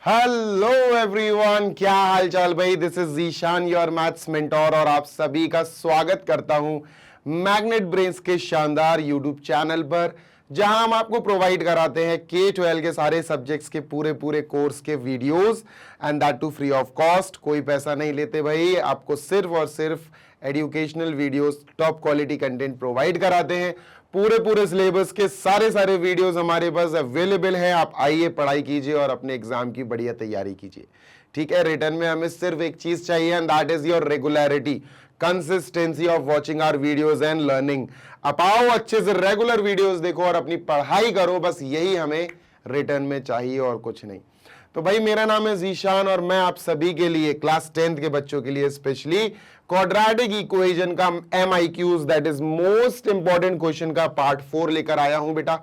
Hello everyone, क्या हाल चाल भाई। This is Zeeshan, your maths mentor, और आप सभी का स्वागत करता हूं मैग्नेट ब्रेन्स के शानदार यूट्यूब चैनल पर, जहां हम आपको प्रोवाइड कराते हैं K-12 के सारे सब्जेक्ट्स के पूरे कोर्स के videos, and that too free of cost. कोई पैसा नहीं लेते भाई, आपको सिर्फ और सिर्फ educational videos, top quality content provide कराते हैं। पूरे सिलेबस के सारे वीडियोस हमारे पास अवेलेबल है। आप आइए, पढ़ाई कीजिए और अपने एग्जाम की बढ़िया तैयारी कीजिए। ठीक है, रिटर्न में हमें सिर्फ एक चीज चाहिए, and that is your regularity, consistency of watching our videos and learning. आप आओ, अच्छे से रेगुलर वीडियोस देखो और अपनी पढ़ाई करो, बस यही हमें रिटर्न में चाहिए और कुछ नहीं। तो भाई, मेरा नाम है जीशान और मैं आप सभी के लिए, क्लास 10th के बच्चों के लिए स्पेशली क्वाड्रेटिक इक्वेशन का MIQs, that is most important question का पार्ट 4 लेकर आया हूं बेटा।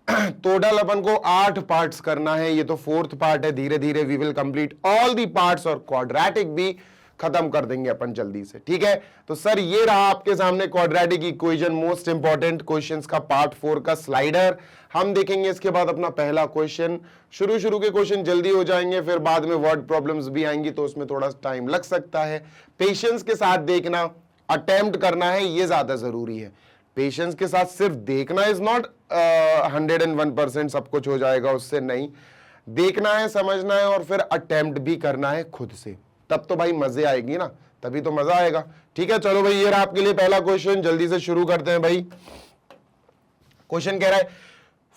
टोटल अपन को 8 पार्ट्स करना है, ये तो 4th पार्ट है। धीरे धीरे we will complete all the parts और क्वाड्रेटिक भी खत्म कर देंगे अपन जल्दी से। ठीक है, तो सर ये रहा आपके सामने quadratic equation most important questions का पार्ट 4 का स्लाइडर। हम देखेंगे इसके बाद अपना पहला क्वेश्चन। शुरू के क्वेश्चन जल्दी हो जाएंगे, फिर बाद में वर्ड प्रॉब्लम्स भी आएंगी तो उसमें थोड़ा टाइम लग सकता है। पेशेंस के साथ देखना, अटेम्प्ट करना है, ये ज्यादा जरूरी है। पेशेंस के साथ सिर्फ देखना इज नॉट 101% सब कुछ हो जाएगा, उससे नहीं। देखना है, समझना है और फिर अटेम्प्ट भी करना है खुद से, तब तो भाई मजे आएगी ना, तभी तो मजा आएगा। ठीक है, चलो भाई, ये रहा आपके लिए पहला क्वेश्चन। जल्दी से शुरू करते हैं भाई। क्वेश्चन कह रहा है,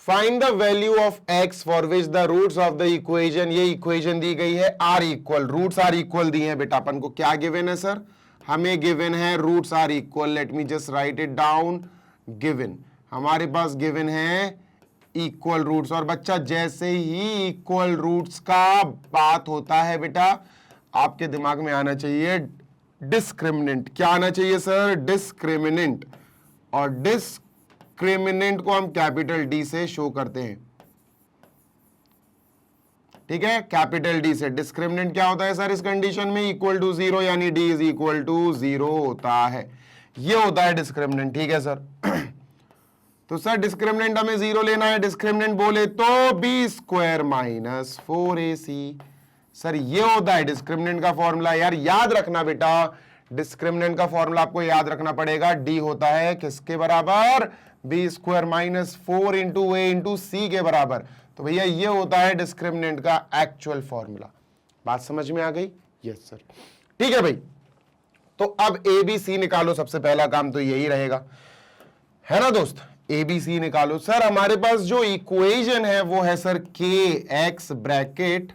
find the value of x for which the roots of the equation. ये इक्वेशन दी गई है are equal, roots are equal दिए हैं बेटा। अपन को क्या गिवन है सर? हमें गिवन है roots are equal. Let me just write it down. Given, हमारे पास गिवन है इक्वल रूट्स। और बच्चा, जैसे ही इक्वल रूट्स का बात होता है बेटा, आपके दिमाग में आना चाहिए डिस्क्रिमिनेंट। क्या आना चाहिए सर? डिस्क्रिमिनेंट। और डिस्क्रिमिनेंट को हम कैपिटल डी से शो करते हैं। ठीक है, कैपिटल डी से। डिस्क्रिमिनेंट क्या होता है सर इस कंडीशन में? इक्वल टू 0, यानी डी इज इक्वल टू 0 होता है। ये होता है डिस्क्रिमिनेंट। ठीक है सर। तो सर डिस्क्रिमिनेंट हमें 0 लेना है। डिस्क्रिमिनेंट बोले तो B square minus 4ac। Sir ये होता है डिस्क्रिमिनेंट का फॉर्मूला। यार याद रखना बेटा, डिस्क्रिमिनेंट का फॉर्मूला आपको याद रखना पड़ेगा। डी होता है किसके बराबर? B square minus 4 into a into सी के बराबर। तो भैया ये होता है डिस्क्रिमिनेंट का एक्चुअल फॉर्मूला। बात समझ में आ गई? Yes sir. ठीक है भाई, तो अब ए बी सी निकालो। सबसे पहला काम तो यही रहेगा, है ना दोस्त? ए बी सी निकालो। सर हमारे पास जो इक्वेशन है वो है सर के x bracket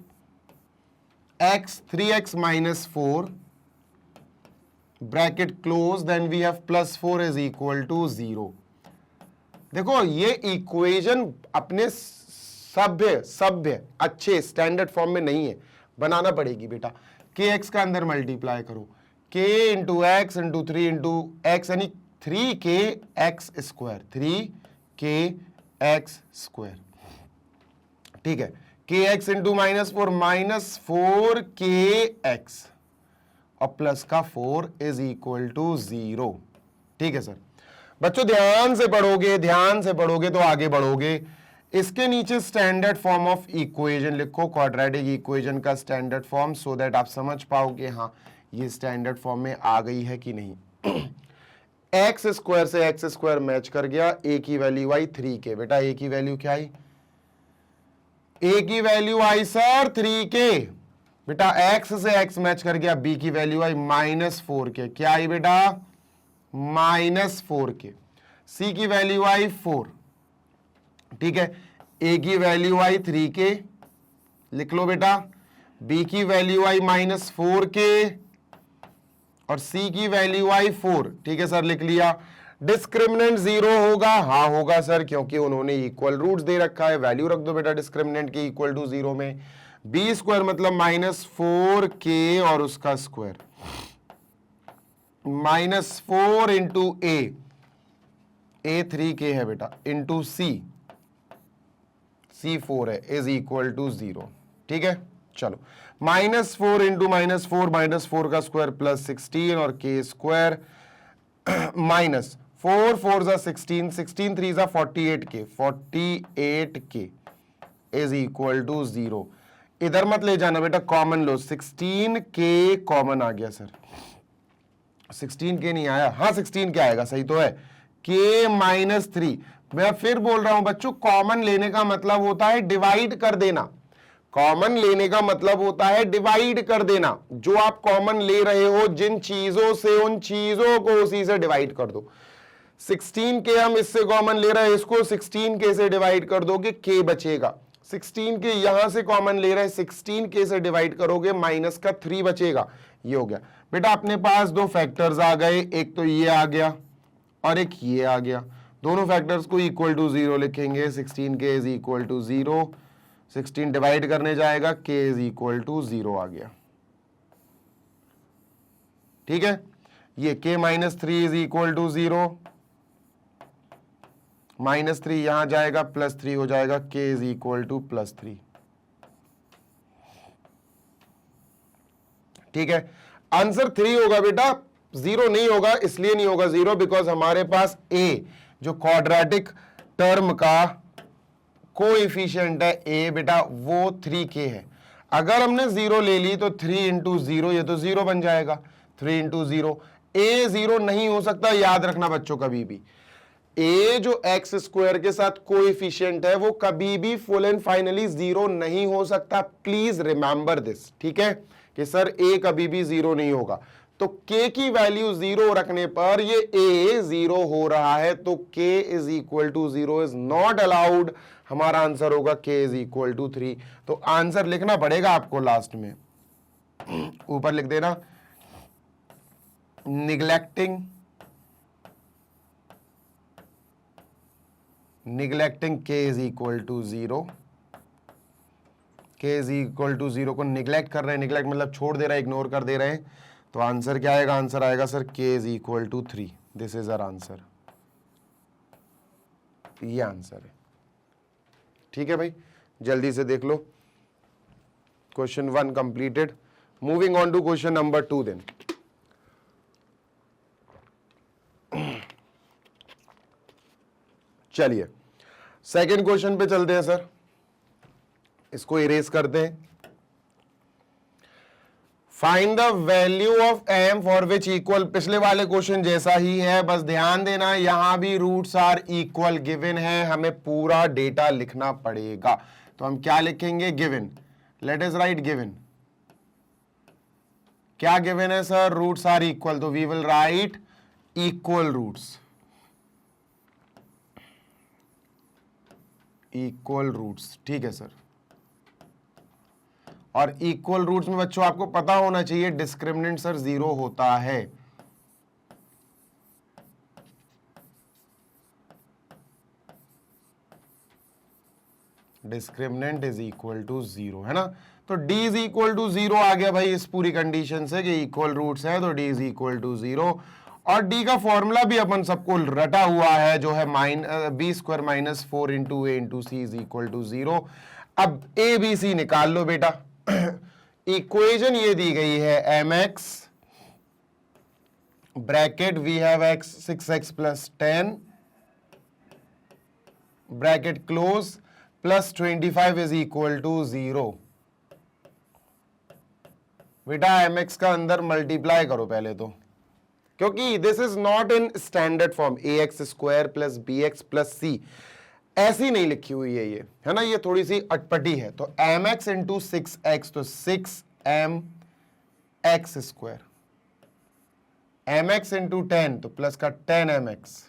x 3x minus 4 bracket close, then we have plus 4 is equal to 0। देखो ये इक्वेशन अपने सभ्य अच्छे स्टैंडर्ड फॉर्म में नहीं है, बनाना पड़ेगी बेटा। के एक्स का अंदर मल्टीप्लाई करो, k into x into 3 into x, यानी 3k x square, 3k x square. ठीक है, के x into minus 4, minus 4k x और प्लस का 4 इज इक्वल टू 0। ठीक है सर। बच्चों ध्यान से पढ़ोगे तो आगे बढ़ोगे। इसके नीचे स्टैंडर्ड फॉर्म ऑफ इक्वेशन लिखो, क्वाड्रेटिक इक्वेशन का स्टैंडर्ड फॉर्म, सो दैट आप समझ पाओ कि हाँ ये स्टैंडर्ड फॉर्म में आ गई है कि नहीं। एक्स स्क्वायर से एक्स स्क्वायर मैच कर गया, ए की वैल्यू आई 3k। बेटा ए की वैल्यू क्या आई? ए की वैल्यू आई सर 3k। बेटा x से x मैच कर गया, b की वैल्यू आई माइनस 4k। क्या आई बेटा? Minus 4k। c की वैल्यू आई 4। ठीक है, a की वैल्यू आई 3k, लिख लो बेटा। b की वैल्यू आई माइनस 4k और c की वैल्यू आई 4। ठीक है सर, लिख लिया। डिस्क्रिमिनेंट 0 होगा? हाँ होगा सर, क्योंकि उन्होंने इक्वल रूट्स दे रखा है। वैल्यू रख दो बेटा डिस्क्रिमिनेंट की इक्वल टू 0 में। बी स्क्वायर मतलब माइनस 4k और उसका स्क्वायर, माइनस 4 इंटू ए 3k है बेटा, इंटू सी 4 है, इज इक्वल टू 0। ठीक है, चलो माइनस 4 इंटू माइनस 4 का स्क्वायर प्लस 16 और k स्क्वायर माइनस 4 4 जा 16, 16 3 जा 48k, 48k is equal to 0। इधर मत ले जाना बेटा, कॉमन लो। 16k कॉमन आ गया सर, 16k नहीं आया, हाँ 16k आएगा, सही तो है, k माइनस 3। मैं फिर बोल रहा हूं बच्चों, कॉमन लेने का मतलब होता है डिवाइड कर देना। कॉमन लेने का मतलब होता है डिवाइड कर देना। जो आप कॉमन ले रहे हो जिन चीजों से, उन चीजों को उसी से डिवाइड कर दो। 16k हम इससे कॉमन ले रहे हैं, इसको 16k से डिवाइड कर दोगे, k बचेगा। 16k यहां से कॉमन ले रहे हैं, 16k से डिवाइड करोगे, माइनस का 3 बचेगा। ये हो गया बेटा, अपने पास दो फैक्टर्स आ गए, एक तो ये आ गया और एक ये आ गया। दोनों फैक्टर्स को इक्वल टू 0 लिखेंगे। 16k is equal to 0, 16 divide करने जाएगा, k इज इक्वल टू 0 आ गया। ठीक है, ये k minus 3 is equal to 0, minus 3 यहां जाएगा, प्लस 3 हो जाएगा, k is equal to plus 3। ठीक है, आंसर 3 होगा बेटा, 0 नहीं होगा। इसलिए नहीं होगा 0 बिकॉज हमारे पास a जो क्वाड्रेटिक टर्म का कोएफिशिएंट है a बेटा, वो 3k है। अगर हमने 0 ले ली तो 3 इंटू 0, ये तो 0 बन जाएगा। 3 इंटू 0, a 0 नहीं हो सकता, याद रखना बच्चों कभी भी। a जो एक्स स्क्वायर के साथ कोएफिशिएंट है वो कभी भी फुल एंड फाइनली 0 नहीं हो सकता। प्लीज रिमेंबर दिस, ठीक है, कि सर a कभी भी 0 नहीं होगा। तो k की वैल्यू 0 रखने पर ये a 0 हो रहा है, तो k is equal to 0 is not allowed. हमारा आंसर होगा k इज इक्वल टू 3। तो आंसर लिखना पड़ेगा आपको लास्ट में, ऊपर लिख देना, neglecting k is equal to 0। k is equal to 0 को निग्लेक्ट कर रहे हैं, निग्लेक्ट मतलब छोड़ दे रहे हैं, इग्नोर कर दे रहे हैं। तो आंसर क्या आएगा? आंसर आएगा sir k is equal to 3। This is our answer, ये आंसर है। ठीक है भाई, जल्दी से देख लो। Question 1 completed. Moving on to question number 2 then. चलिए सेकेंड क्वेश्चन पे चलते हैं सर, इसको इरेज करते हैं। Find the value of m for which equal, पिछले वाले क्वेश्चन जैसा ही है, बस ध्यान देना यहां भी रूट्स आर इक्वल गिवन है, हमें पूरा डेटा लिखना पड़ेगा। तो हम क्या लिखेंगे? Given. Let us write given. क्या गिवन है सर? रूट्स आर इक्वल, तो we will write equal roots, equal roots. ठीक है सर, और इक्वल रूट्स में बच्चों आपको पता होना चाहिए डिस्क्रिमिनेंट सर 0 होता है। डिस्क्रिमिनेंट इज इक्वल टू 0, है ना। तो d इज इक्वल टू 0 आ गया भाई इस पूरी कंडीशन से कि इक्वल रूट्स है, तो d इज इक्वल टू 0। और d का फॉर्मूला भी अपन सबको रटा हुआ है, जो है b square minus 4 into a into c is equal to 0। अब ए बी सी निकाल लो बेटा। इक्वेशन ये दी गई है mx bracket we have x 6x plus 10 bracket close plus 25 is equal to 0। बेटा mx का अंदर मल्टीप्लाई करो पहले तो, क्योंकि this is not in standard form. ax square plus bx plus c ऐसी नहीं लिखी हुई है ये, है ना, ये थोड़ी सी अटपटी है। तो mx इंटू 6x, तो 6m x square, mx into 10 तो प्लस का 10mx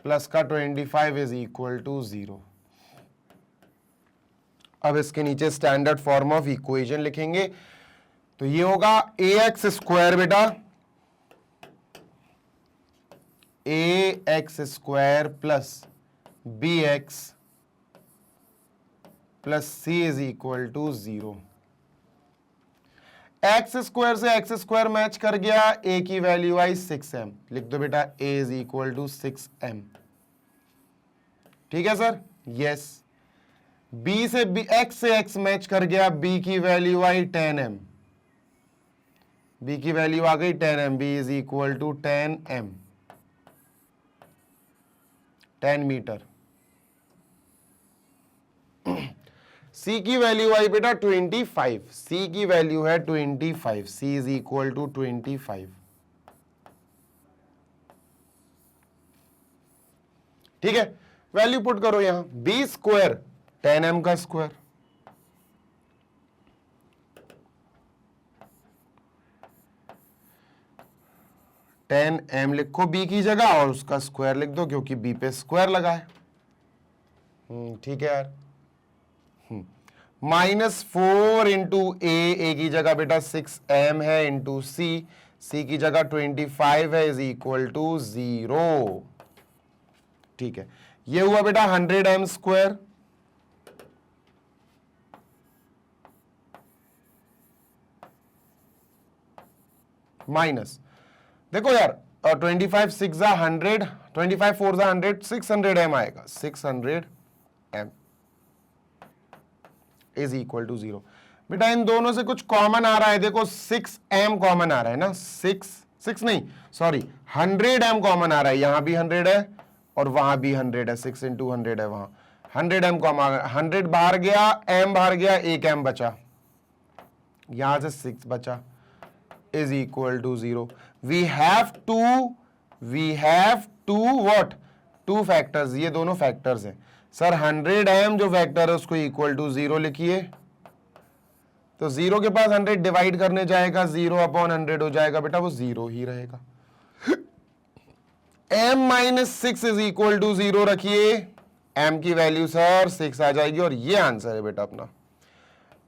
प्लस का 25 इज इक्वल टू 0। अब इसके नीचे स्टैंडर्ड फॉर्म ऑफ इक्वेशन लिखेंगे, तो ये होगा ax स्क्वायर बेटा, ax square plus bx plus c is equal to 0। X square से एक्स स्क्वायर मैच कर गया, a की वैल्यू आई 6m, लिख दो बेटा a is equal to 6m। ठीक है सर, यस। b से x से x मैच कर गया, b की वैल्यू आई 10m, b की वैल्यू आ गई 10m, b is equal to 10m, 10 meter. C की वैल्यू आई बेटा 25, सी की वैल्यू है 25, सी इज इक्वल टू 25। ठीक है, वैल्यू पुट करो यहां, बी स्क्वायर 10m का स्क्वायर, m लिखो बी की जगह और उसका स्क्वायर लिख दो क्योंकि बी पे स्क्वायर लगा है। ठीक है यार। -4 इंटू ए की जगह बेटा 6m है, इंटू सी की जगह 25 है, इज इक्वल टू 0। ठीक है, ये हुआ बेटा 100m स्क्वायर, माइनस, देखो यार 25 6 जा 100, 25 4 जा 100, 600m आएगा, 600m इज इक्वल टू 0। बेटा इन दोनों से कुछ कॉमन आ रहा है, देखो 6m कॉमन आ रहा है ना, 6 नहीं सॉरी 100m कॉमन आ रहा है, यहां भी 100 है और वहां भी 100 है, 6 इंटू 100 है, वहां 100m कॉमन, 100 बाहर गया, m बाहर गया, एक m बचा, यहां से 6 बचा, is equal to 0। We have to what, to factors, ये दोनों फैक्टर्स हैं सर। 100m जो फैक्टर है उसको इक्वल टू 0 लिखिए, तो 0 के पास 100 डिवाइड करने जाएगा, 0/100 हो जाएगा बेटा, वो 0 ही रहेगा। m-6 इज इक्वल टू 0 रखिए, m की वैल्यू सर 6 आ जाएगी और ये आंसर है बेटा अपना।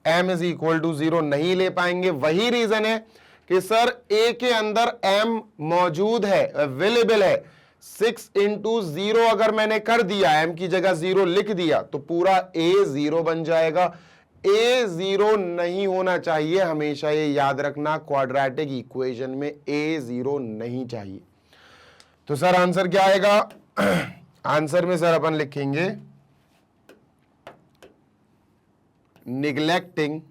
m इज इक्वल टू 0 नहीं ले पाएंगे, वही रीजन है कि सर a के अंदर m मौजूद है, अवेलेबल है। 6 इंटू 0 अगर मैंने कर दिया, m की जगह 0 लिख दिया, तो पूरा a 0 बन जाएगा। a 0 नहीं होना चाहिए, हमेशा ये याद रखना, क्वाड्रेटिक इक्वेशन में a 0 नहीं चाहिए। तो सर आंसर क्या आएगा? आंसर में सर अपन लिखेंगे neglecting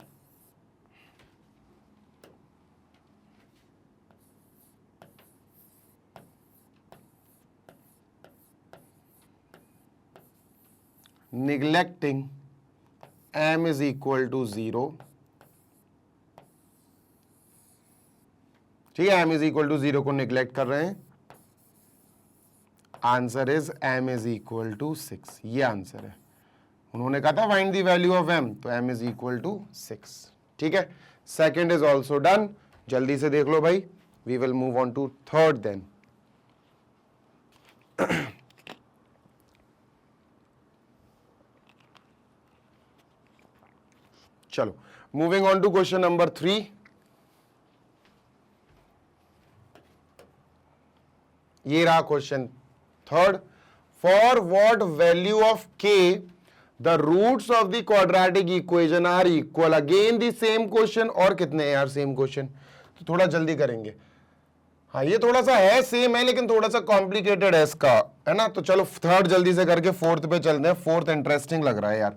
m is equal to 0। ठीक है, m is equal to 0 को निग्लेक्ट कर रहे हैं, answer is m is equal to 6, ये आंसर है। उन्होंने कहा था find the value of m, तो m is equal to 6। ठीक है, सेकंड इज ऑल्सो डन, जल्दी से देख लो भाई। We will move on to third then. चलो, moving on to question number 3। ये रहा question third. For what value of k the roots of the quadratic equation are equal. Again the same question, और कितने हैं यार same question, तो थोड़ा जल्दी करेंगे। हाँ, ये थोड़ा सा है सेम है लेकिन थोड़ा सा कॉम्प्लिकेटेड है इसका, है ना। तो चलो थर्ड जल्दी से करके फोर्थ पे चलते हैं, फोर्थ इंटरेस्टिंग लग रहा है यार।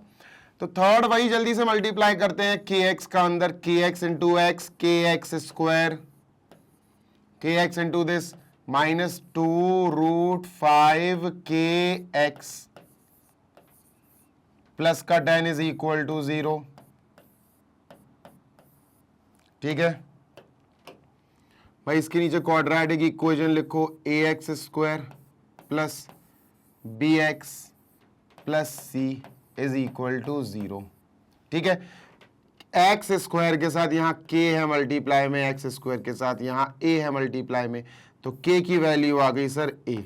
तो थर्ड वही जल्दी से मल्टीप्लाई करते हैं, के एक्स का अंदर के एक्स इंटू एक्स, के एक्स स्क्वायर, के एक्स इंटू दिस -2√5 के एक्स प्लस का 10 इज इक्वल टू 0। ठीक है भाई, इसके नीचे क्वाड्रेटिक इक्वेशन लिखो, a x square plus b x plus c is equal to 0। ठीक है, एक्स स्क्वायर के साथ यहाँ के है मल्टीप्लाई में, एक्स स्क्वायर के साथ यहाँ ए है मल्टीप्लाई में, तो के की वैल्यू आ गई सर ए।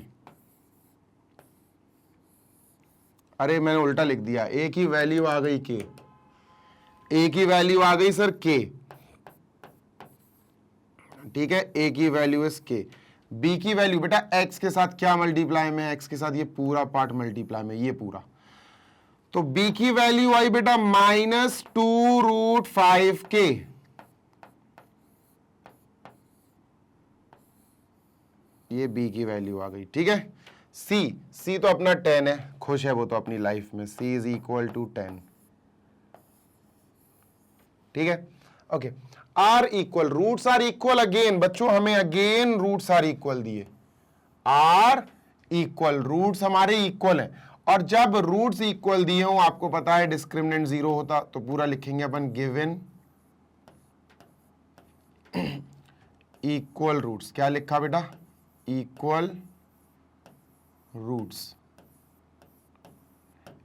अरे मैंने उल्टा लिख दिया, ए की वैल्यू आ गई के, ए की वैल्यू आ गई सर के। ठीक है, ए की वैल्यू इज के। बी की वैल्यू बेटा एक्स के साथ क्या मल्टीप्लाई में, एक्स के साथ ये पूरा पार्ट मल्टीप्लाई में, ये पूरा, तो b की वैल्यू आई बेटा -2√5 के। ये b की वैल्यू आ गई। ठीक है, c तो अपना 10 है, खुश है वो तो अपनी लाइफ में, c इज इक्वल टू 10। ठीक है, okay. Are equal, roots are equal, again बच्चों हमें अगेन रूट्स आर इक्वल दिए, आर इक्वल, रूट्स हमारे इक्वल हैं और जब रूट्स इक्वल दिए हो, आपको पता है डिस्क्रिमिनेंट 0 होता, तो पूरा लिखेंगे अपन गिवन इक्वल रूट्स। क्या लिखा बेटा? Equal roots.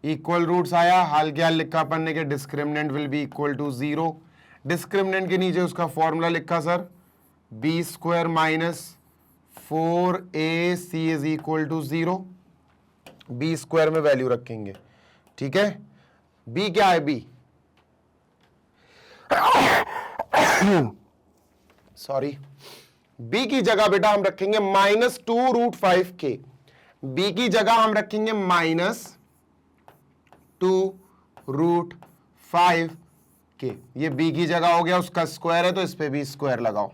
इक्वल रूट्स आया, हाल क्या लिखा अपन ने कि discriminant will be equal to 0। Discriminant के नीचे उसका फॉर्मूला लिखा sir, b square minus 4ac is equal to 0। B square में वैल्यू रखेंगे, ठीक है। बी क्या है? बी सॉरी, बी की जगह बेटा हम रखेंगे -2√5k। बी की जगह हम रखेंगे -2√5k। ये बी की जगह हो गया, उसका स्क्वायर है तो इस पे भी स्क्वायर लगाओ।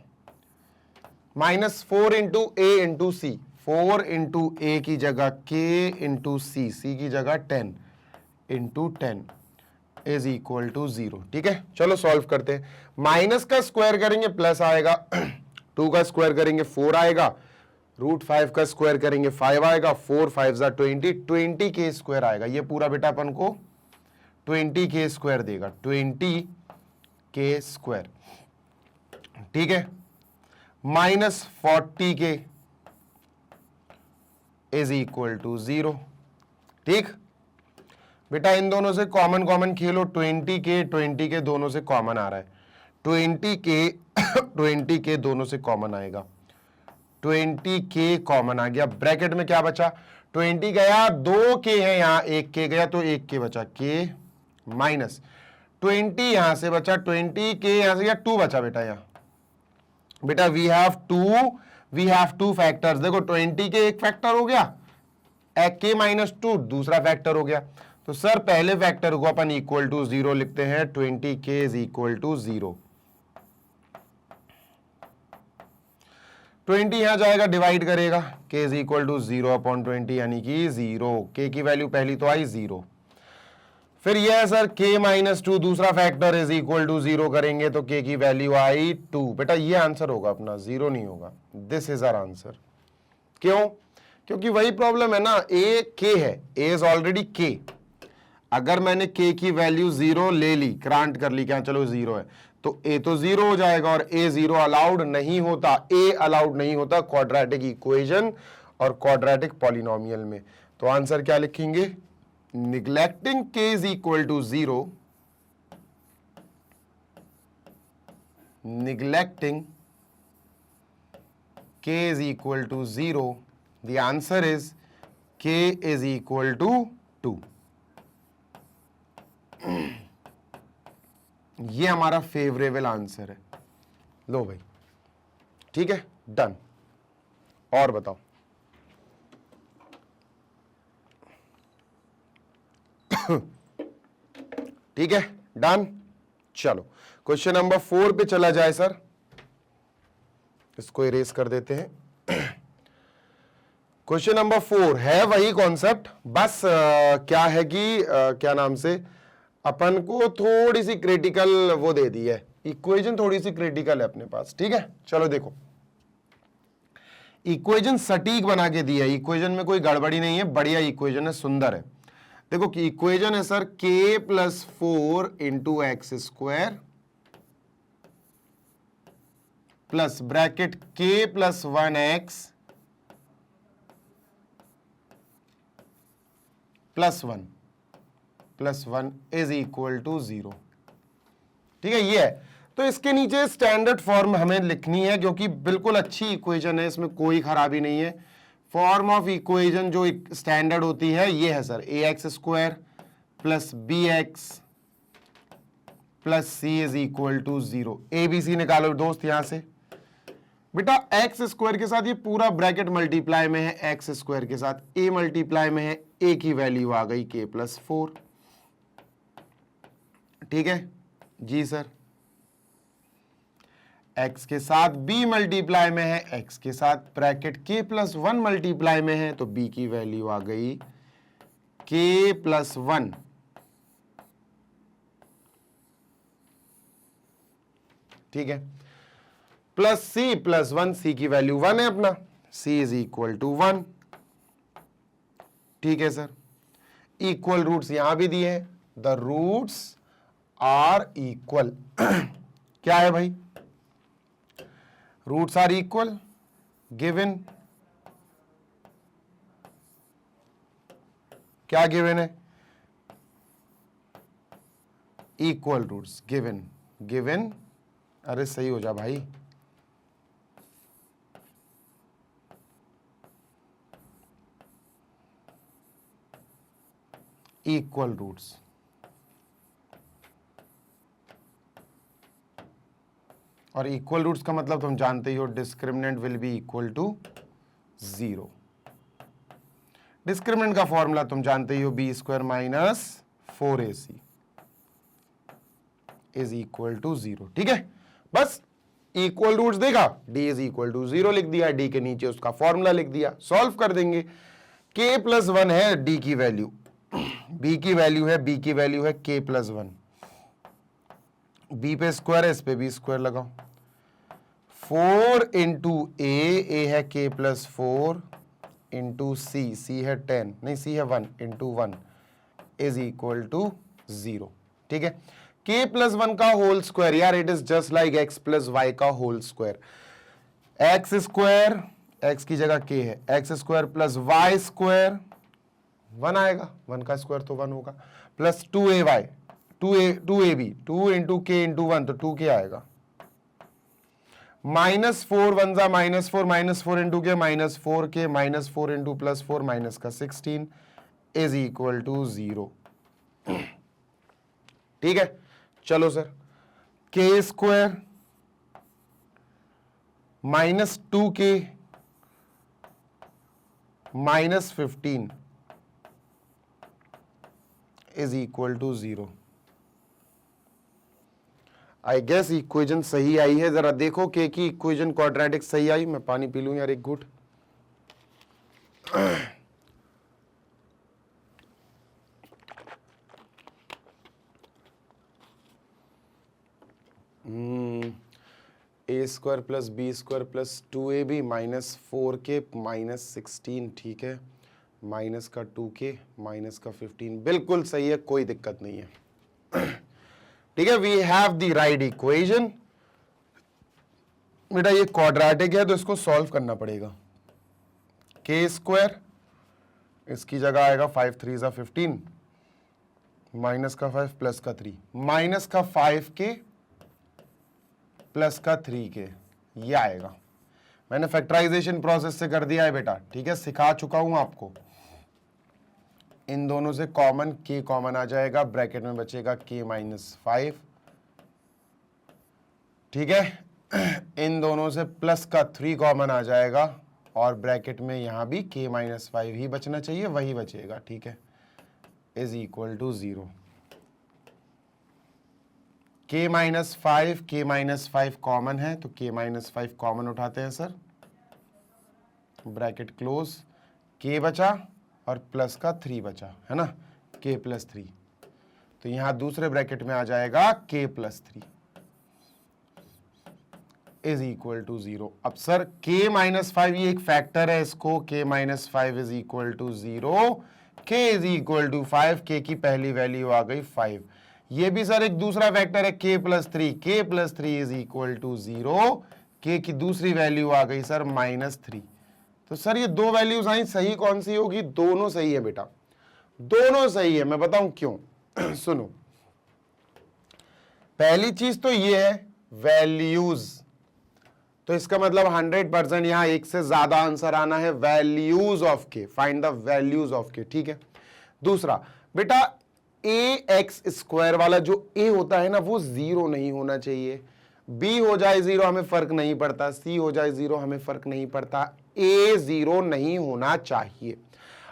-4 into a into c, 4 into ए की जगह k इंटू सी, सी की जगह 10 इंटू 10 इज इक्वल टू 0। ठीक है, चलो सॉल्व करते हैं। माइनस का स्क्वायर करेंगे प्लस आएगा, 2 का स्क्वायर करेंगे 4 आएगा, √5 का स्क्वायर करेंगे 5 आएगा, 4 5 जा 20, 20k स्क्वायर आएगा। ये पूरा बेटा अपन को 20k स्क्वायर देगा, 20k स्क्वायर। ठीक है, -40k इज इक्वल टू 0। ठीक बेटा, इन दोनों से कॉमन कॉमन खेलो, 20k दोनों से कॉमन आ रहा है, 20k दोनों से कॉमन आएगा, 20k कॉमन आ गया। ब्रैकेट में क्या बचा? 20 गया, 2k है यहाँ, 1k गया तो 1k बचा, k माइनस 20 यहां से बचा, 20k यहां से गया, 2 बचा बेटा यहाँ। बेटा वी हैव टू फैक्टर्स। देखो 20 के एक फैक्टर हो गया, k -2 दूसरा फैक्टर हो गया। तो सर पहले फैक्टर को अपन इक्वल टू 0 लिखते हैं, 20k इज इक्वल टू 0। 20 यहां जाएगा, डिवाइड करेगा, k इज इक्वल टू 0/20 यानी कि 0। k की वैल्यू पहली तो आई 0। फिर यह है सर k -2 दूसरा फैक्टर इज इक्वल टू 0 करेंगे तो k की वैल्यू आई 2। बेटा ये आंसर होगा अपना, 0 नहीं होगा। This is our answer. क्यों? क्योंकि वही प्रॉब्लम है ना, a k है, a इज ऑलरेडी k। अगर मैंने k की वैल्यू 0 ले ली, ग्रांट कर ली, क्या चलो 0 है, तो a तो 0 हो जाएगा और a 0 अलाउड नहीं होता, a अलाउड नहीं होता क्वाड्रेटिक इक्वेशन और क्वाड्रेटिक पॉलिनोमियल में। तो आंसर क्या लिखेंगे? neglecting k is equal to 0, neglecting k is equal to 0, the answer is k is equal to 2। ये हमारा फेवरेबल आंसर है। लो भाई, ठीक है, डन। और बताओ, ठीक है, डन। चलो क्वेश्चन नंबर 4 पे चला जाए सर, इसको इरेज कर देते हैं। क्वेश्चन नंबर 4 है वही कॉन्सेप्ट, बस क्या है कि क्या नाम से अपन को थोड़ी सी क्रिटिकल वो दे दी है, इक्वेशन थोड़ी सी क्रिटिकल है अपने पास। ठीक है, चलो देखो, इक्वेशन सटीक बना के दी है, इक्वेशन में कोई गड़बड़ी नहीं है, बढ़िया इक्वेशन है, सुंदर है। देखो कि इक्वेशन है sir k + 4 into x square plus bracket k + 1x + 1 is equal to 0। ठीक है, ये है। तो इसके नीचे स्टैंडर्ड फॉर्म हमें लिखनी है, क्योंकि बिल्कुल अच्छी इक्वेशन है, इसमें कोई खराबी नहीं है। फॉर्म ऑफ इक्वेशन जो स्टैंडर्ड होती है ये है sir, ax² + bx + c is equal to 0। ABC निकालो दोस्त यहां से। बेटा x² के साथ ये पूरा ब्रैकेट मल्टीप्लाई में है, x² के साथ a मल्टीप्लाई में है, a की वैल्यू आ गई k + 4। ठीक है जी सर। x के साथ b मल्टीप्लाई में है, x के साथ ब्रैकेट k + 1 मल्टीप्लाई में है, तो b की वैल्यू आ गई k + 1। ठीक है, प्लस c + 1, c की वैल्यू 1 है अपना, c इज इक्वल टू 1। ठीक है सर, इक्वल रूट्स यहां भी दिए हैं, द रूट्स आर इक्वल। क्या है भाई, रूट्स आर इक्वल गिवन, क्या गिवन है, इक्वल रूट्स गिवन, गिवन, अरे सही हो जा भाई, इक्वल रूट्स, और इक्वल रूट्स का मतलब तुम जानते ही हो, discriminant will be equal to 0। Discriminant का फॉर्मूला तुम जानते ही हो, b square minus 4ac is equal to 0। ठीक है, बस इक्वल रूट्स देगा, d इज इक्वल टू 0 लिख दिया, d के नीचे उसका फॉर्मूला लिख दिया, सॉल्व कर देंगे। k प्लस 1 है d की वैल्यू, b की वैल्यू है, b की वैल्यू है k प्लस 1, b पे स्क्वायर है, इस पे भी स्क्वायर लगाओ, 4 इंटू ए है k प्लस 4 इंटू सी है 10, नहीं c है 1 इंटू 1 इज इक्वल टू 0। ठीक है, k प्लस 1 का होल स्क्वायर, यार it is just like x plus y का whole square, x square, x की जगह k है, x square plus y square 1 आएगा, 1 का स्क्वायर तो 1 होगा, plus 2ay 2ab 2 into k into 1 तो 2k आएगा, माइनस 4 1 जा -4, -4 इंटू के -4k, -4 इंटू प्लस 4 माइनस का 16 इज इक्वल टू 0। ठीक है, चलो sir, k square minus 2k minus 15 is equal to 0। I guess equation सही आई है, जरा देखो के की इक्वेशन क्वाड्रेटिक सही आई। मैं पानी पी लूं यार एक घूंट। A square plus b square plus 2ab minus 4k minus 16, ठीक है, माइनस का 2k माइनस का 15, बिल्कुल सही है, कोई दिक्कत नहीं है। ठीक है, we have the right equation. बेटा ये क्वाड्रेटिक है तो इसको सॉल्व करना पड़ेगा। k स्क्वायर, इसकी जगह आएगा 5 3 जा 15, माइनस का 5 प्लस का 3, माइनस का 5k प्लस का 3k, ये आएगा। मैंने फैक्टराइजेशन प्रोसेस से कर दिया है बेटा, ठीक है, सिखा चुका हूं आपको। इन दोनों से कॉमन k कॉमन आ जाएगा, ब्रैकेट में बचेगा k माइनस 5, ठीक है, इन दोनों से प्लस का 3 कॉमन आ जाएगा और ब्रैकेट में यहां भी k माइनस 5 ही बचना चाहिए, वही बचेगा, ठीक है, is equal to 0। k minus 5 common है तो k माइनस 5 कॉमन उठाते हैं सर, ब्रैकेट क्लोज, k बचा और प्लस का 3 बचा, है ना, k प्लस 3, तो यहां दूसरे ब्रैकेट में आ जाएगा k plus 3 is equal to 0। अब सर k माइनस 5 ये एक फैक्टर है, इसको k minus 5 is equal to 0, k is equal to 5, k की पहली वैल्यू आ गई 5। ये भी सर एक दूसरा फैक्टर है k plus 3 is equal to 0, k की दूसरी वैल्यू आ गई सर -3। तो सर ये दो वैल्यूज आई, सही कौन सी होगी? दोनों सही है बेटा, दोनों सही है। मैं बताऊं क्यों? सुनो, पहली चीज तो ये है वैल्यूज, तो इसका मतलब 100% यहां एक से ज्यादा आंसर आना है, वैल्यूज ऑफ के, फाइंड द वैल्यूज ऑफ के, ठीक है। दूसरा बेटा ax स्क्वायर वाला जो a होता है ना वो 0 नहीं होना चाहिए, b हो जाए 0 हमें फर्क नहीं पड़ता, c हो जाए 0 हमें फर्क नहीं पड़ता, a 0 नहीं होना चाहिए।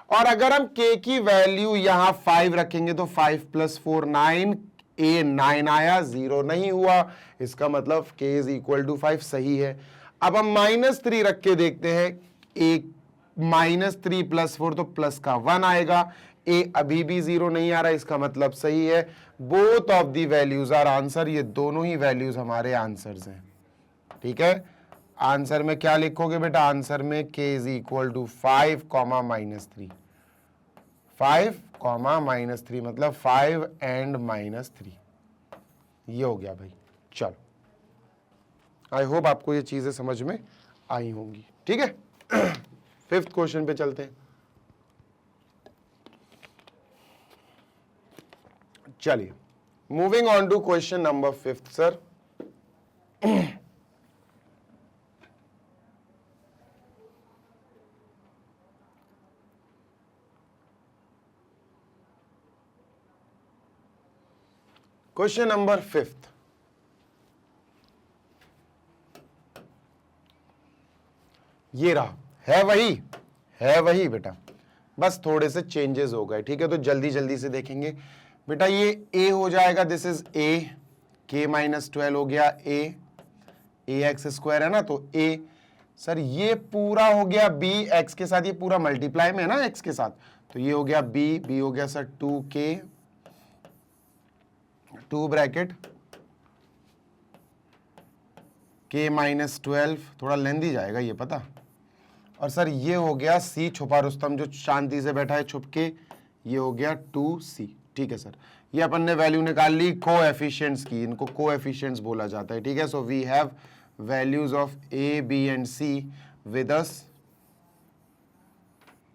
और अगर हम k की वैल्यू यहां 5 रखेंगे तो 5 प्लस 4 9, a 9 आया, 0 नहीं हुआ, इसका मतलब k इज इक्वल टू 5 सही है। अब हम -3 रख के देखते हैं, एक -3 प्लस 4 तो प्लस का 1 आएगा, a अभी भी 0 नहीं आ रहा, इसका मतलब सही है। Both of the values are answer, ये दोनों ही वैल्यूज हमारे आंसर्स हैं, ठीक है। आंसर में क्या लिखोगे बेटा? आंसर में k is equal to 5 -3, 5 comma -3 मतलब 5 एंड -3, ये हो गया भाई। चलो, आई होप आपको ये चीजें समझ में आई होंगी, ठीक है। 5th क्वेश्चन पे चलते हैं। चलिए, moving on to question number 5th sir. Question number 5th, ये रहा, है वही बेटा, बस थोड़े से चेंजेस हो गए, ठीक है। तो जल्दी जल्दी से देखेंगे बेटा। ये a हो जाएगा, दिस इज a, k -12 हो गया a x स्क्वायर है ना, तो a सर ये पूरा हो गया b, x के साथ ये पूरा मल्टीप्लाई में है ना x के साथ, तो ये हो गया b हो गया सर 2k, 2 ब्रैकेट k -12, थोड़ा लेंदी जाएगा ये पता। और सर ये हो गया c, छुपा रुस्तम जो शांति से बैठा है छुप के, ये हो गया 2c, ठीक है सर। ये अपन ने वैल्यू निकाल ली कोएफिशिएंट्स की, इनको कोएफिशिएंट्स बोला जाता है, ठीक है। So we have values of a, b and c with us,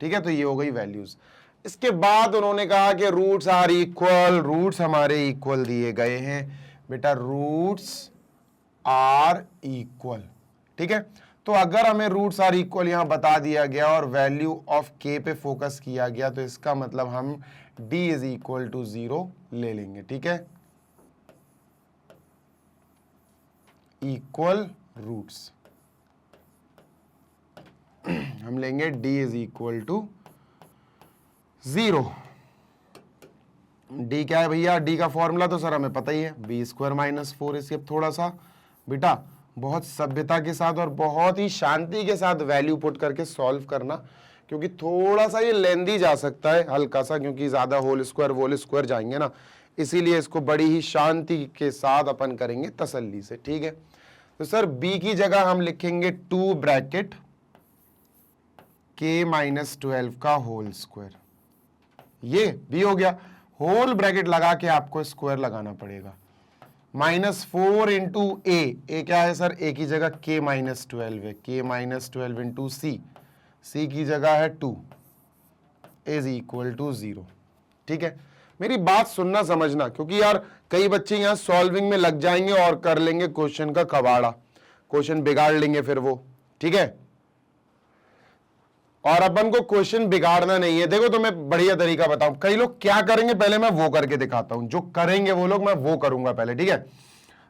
ठीक है। तो ये हो गई वैल्यूज। इसके बाद उन्होंने कहा कि रूट्स आर इक्वल, रूट्स हमारे इक्वल दिए गए हैं बेटा, रूट्स आर इक्वल, ठीक है। तो अगर हमें रूट्स आर इक्वल यहां बता दिया गया और वैल्यू ऑफ k पे फोकस किया गया, तो इसका मतलब हम d इज इक्वल टू 0 ले लेंगे, ठीक है। इक्वल रूट्स हम लेंगे d is equal to 0। d क्या है भैया, d का फॉर्मूला तो सर हमें पता ही है, b स्क्वायर -4। इसके थोड़ा सा बेटा बहुत सभ्यता के साथ और बहुत ही शांति के साथ वैल्यू पुट करके सॉल्व करना, क्योंकि थोड़ा सा ये लेंदी जा सकता है हल्का सा, क्योंकि ज्यादा होल स्क्वायर जाएंगे ना, इसीलिए इसको बड़ी ही शांति के साथ अपन करेंगे तसल्ली से, ठीक है। तो सर b की जगह हम लिखेंगे 2 ब्रैकेट k -12 का होल स्क्वायर, ये b हो गया। होल ब्रैकेट लगा के आपको स्क्वायर लगाना पड़ेगा। -4 इंटू ए क्या है सर, a की जगह k -12 है, k -12 इंटू c की जगह है 2 इज इक्वल टू 0, ठीक है। मेरी बात सुनना समझना, क्योंकि यार कई बच्चे यहां सॉल्विंग में लग जाएंगे और कर लेंगे क्वेश्चन का कबाड़ा, क्वेश्चन बिगाड़ लेंगे फिर वो, ठीक है। और अपन को क्वेश्चन बिगाड़ना नहीं है। देखो तो मैं बढ़िया तरीका बताऊं, कई लोग क्या करेंगे पहले मैं वो करके दिखाता हूं, जो करेंगे वो लोग मैं वो करूंगा पहले, ठीक है।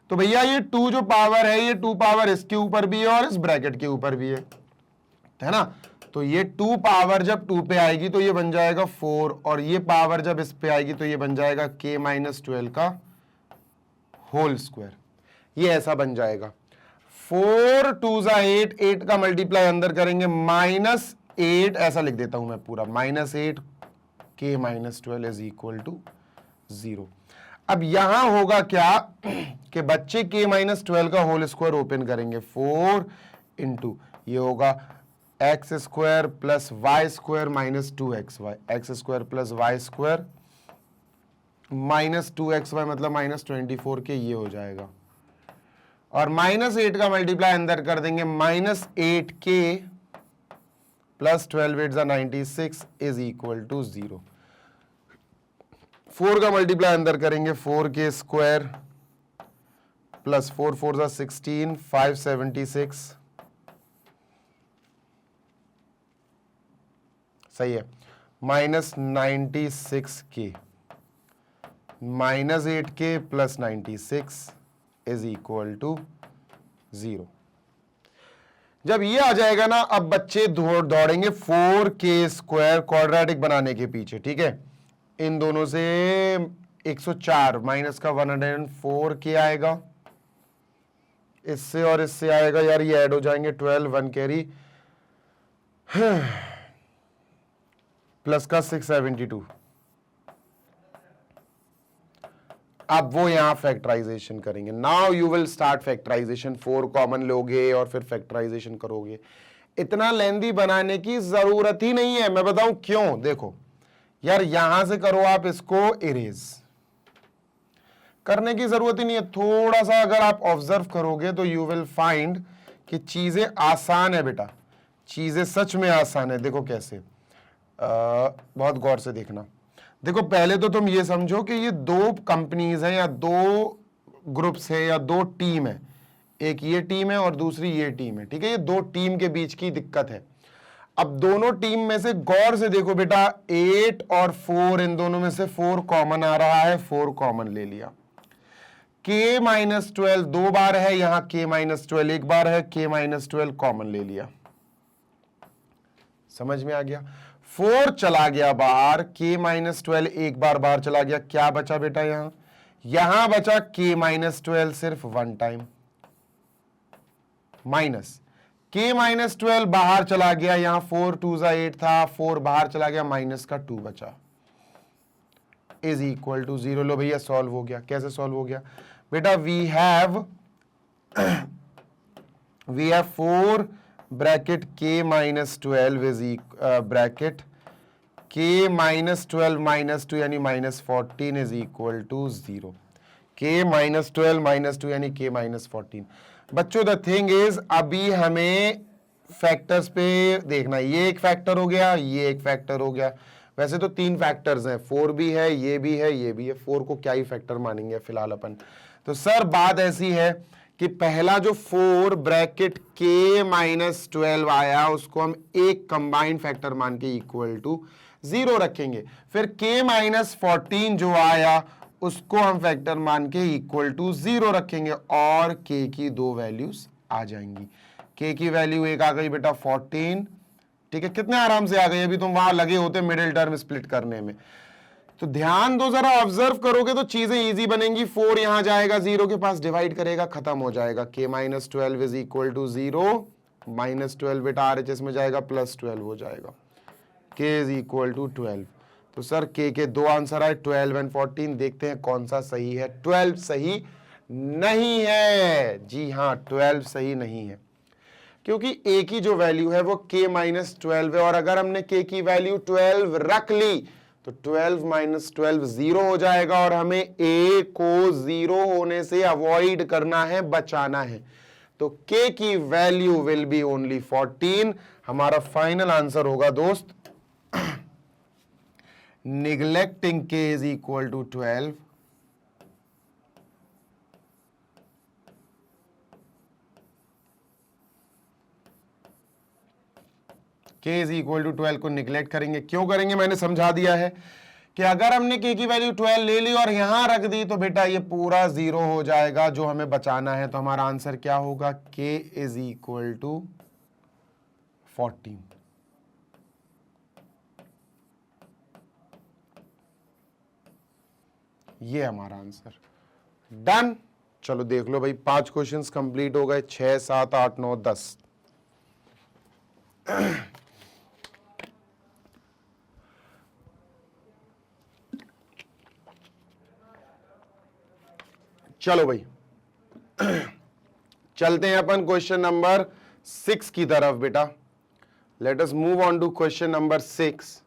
तो भैया ये 2 जो पावर है, ये 2 पावर इसके ऊपर भी है और इस ब्रैकेट के ऊपर भी है ना। तो ये 2 पावर जब 2 पे आएगी तो ये बन जाएगा 4, और ये पावर जब इस पे आएगी तो ये बन जाएगा k -12 का होल स्क्वायर, ये ऐसा बन जाएगा। 4 2 8, 8 का मल्टीप्लाई अंदर करेंगे -8, ऐसा लिख देता हूं मैं पूरा, -8 k -12 इज इक्वल टू 0। अब यहां होगा क्या कि बच्चे k -12 का होल स्क्वायर ओपन करेंगे, 4 इंटू ये होगा x square plus y square -2xy, x square plus y square -2xy मतलब -24 के, ये हो जाएगा। और -8 का मल्टीप्लाई अंदर कर देंगे, -8k plus 12 8 96 is equal to 0। 4 का मल्टीप्लाई अंदर करेंगे, 4k स्क्वायर प्लस 4 4 16 576, सही है, -96k -8k plus 96 is equal to 0। जब ये आ जाएगा ना, अब बच्चे दौड़ेंगे 4k स्क्वायर क्वाड्रेटिक बनाने के पीछे, ठीक है। इन दोनों से 104 माइनस का 104k आएगा, इससे और इससे आएगा यार, ये ऐड हो जाएंगे 12 1 कैरी प्लस का 672। अब वो यहां फैक्टराइजेशन करेंगे। Now you will start factorization, 4 common लोगे और फिर फैक्टराइजेशन करोगे। इतना लेंदी बनाने की जरूरत ही नहीं है, मैं बताऊं क्यों। देखो यार यहां से करो आप इसको इरेज, करने की जरूरत ही नहीं है। थोड़ा सा अगर आप ऑब्जर्व करोगे तो यू विल फाइंड कि चीजें आसान है बेटा, चीजें सच में आसान है। देखो कैसे, बहुत गौर से देखना। देखो पहले तो तुम ये समझो कि ये दो कंपनीज हैं या दो ग्रुप्स है या दो टीम है, एक ये टीम है और दूसरी ये टीम है, ठीक है। ये दो टीम के बीच की दिक्कत है। अब दोनों टीम में से गौर से देखो बेटा, 8 और 4, इन दोनों में से 4 कॉमन आ रहा है, 4 कॉमन ले लिया। k-12 दो बार है, यहां k-12 एक बार है, k-12 कॉमन ले लिया। समझ में आ गया। 4 चला गया बाहर, k-12 एक बार बाहर चला गया, क्या बचा बेटा यहां बचा k-12 सिर्फ 1 टाइम, माइनस k-12 बाहर चला गया, यहां 4 2 8 था, 4 बाहर चला गया, माइनस का 2 बचा, इज इक्वल टू 0। लो भैया सॉल्व हो गया। कैसे सॉल्व हो गया बेटा, we have 4 bracket k-12 is bracket k-12 -2 यानी -14 इज इक्वल टू 0। k-12 -2 यानी k-14। बच्चों द थिंग इज, अभी हमें फैक्टर्स पे देखना है। ये एक फैक्टर हो गया, ये एक फैक्टर हो गया। वैसे तो 3 फैक्टर्स हैं, 4 भी है, ये भी है, ये भी है। 4 को क्या ही फैक्टर मानेंगे फिलहाल अपन। तो सर बात ऐसी है कि पहला जो 4 ब्रैकेट k-12 आया, उसको हम एक कंबाइंड फैक्टर मान के इक्वल टू 0 रखेंगे। फिर k-14 जो आया, उसको हम फैक्टर मान के इक्वल टू 0 रखेंगे और k की 2 वैल्यूज आ जाएंगी। k की वैल्यू एक आ गई बेटा 14, ठीक है। कितने आराम से आ गई, अभी तुम वहां लगे होते मिडिल टर्म स्प्लिट करने में। तो ध्यान दो, जरा ऑब्जर्व करोगे तो चीजें इजी बनेंगी। 4 यहां जाएगा, 0 के पास डिवाइड करेगा, खत्म हो जाएगा। k-12 इज इक्वल टू 0, -12 बेटा RHS में जाएगा, +12 हो जाएगा। k is equal to 12। तो सर k के 2 आंसर आए, 12 एंड 14। देखते हैं कौन सा सही है। 12 सही नहीं है, जी हाँ 12 सही नहीं है, क्योंकि a की जो वैल्यू है वो k-12 है, और अगर हमने k की वैल्यू 12 रख ली तो 12 -12 0 हो जाएगा, और हमें a को 0 होने से अवॉइड करना है, बचाना है। तो k की वैल्यू विल बी ओनली 14। हमारा फाइनल आंसर होगा दोस्त, neglecting k is equal to 12, k is equal to 12 को निगलेक्ट करेंगे। क्यों करेंगे, मैंने समझा दिया है कि अगर हमने k की वैल्यू 12 ले ली और यहां रख दी तो बेटा ये पूरा 0 हो जाएगा, जो हमें बचाना है। तो हमारा आंसर क्या होगा, k is equal to 14। ये हमारा आंसर। डन। चलो देख लो भाई, 5 क्वेश्चंस कंप्लीट हो गए, 6 7 8 9 10। चलो भाई चलते हैं अपन क्वेश्चन नंबर 6 की तरफ बेटा। Let us move on to question number 6।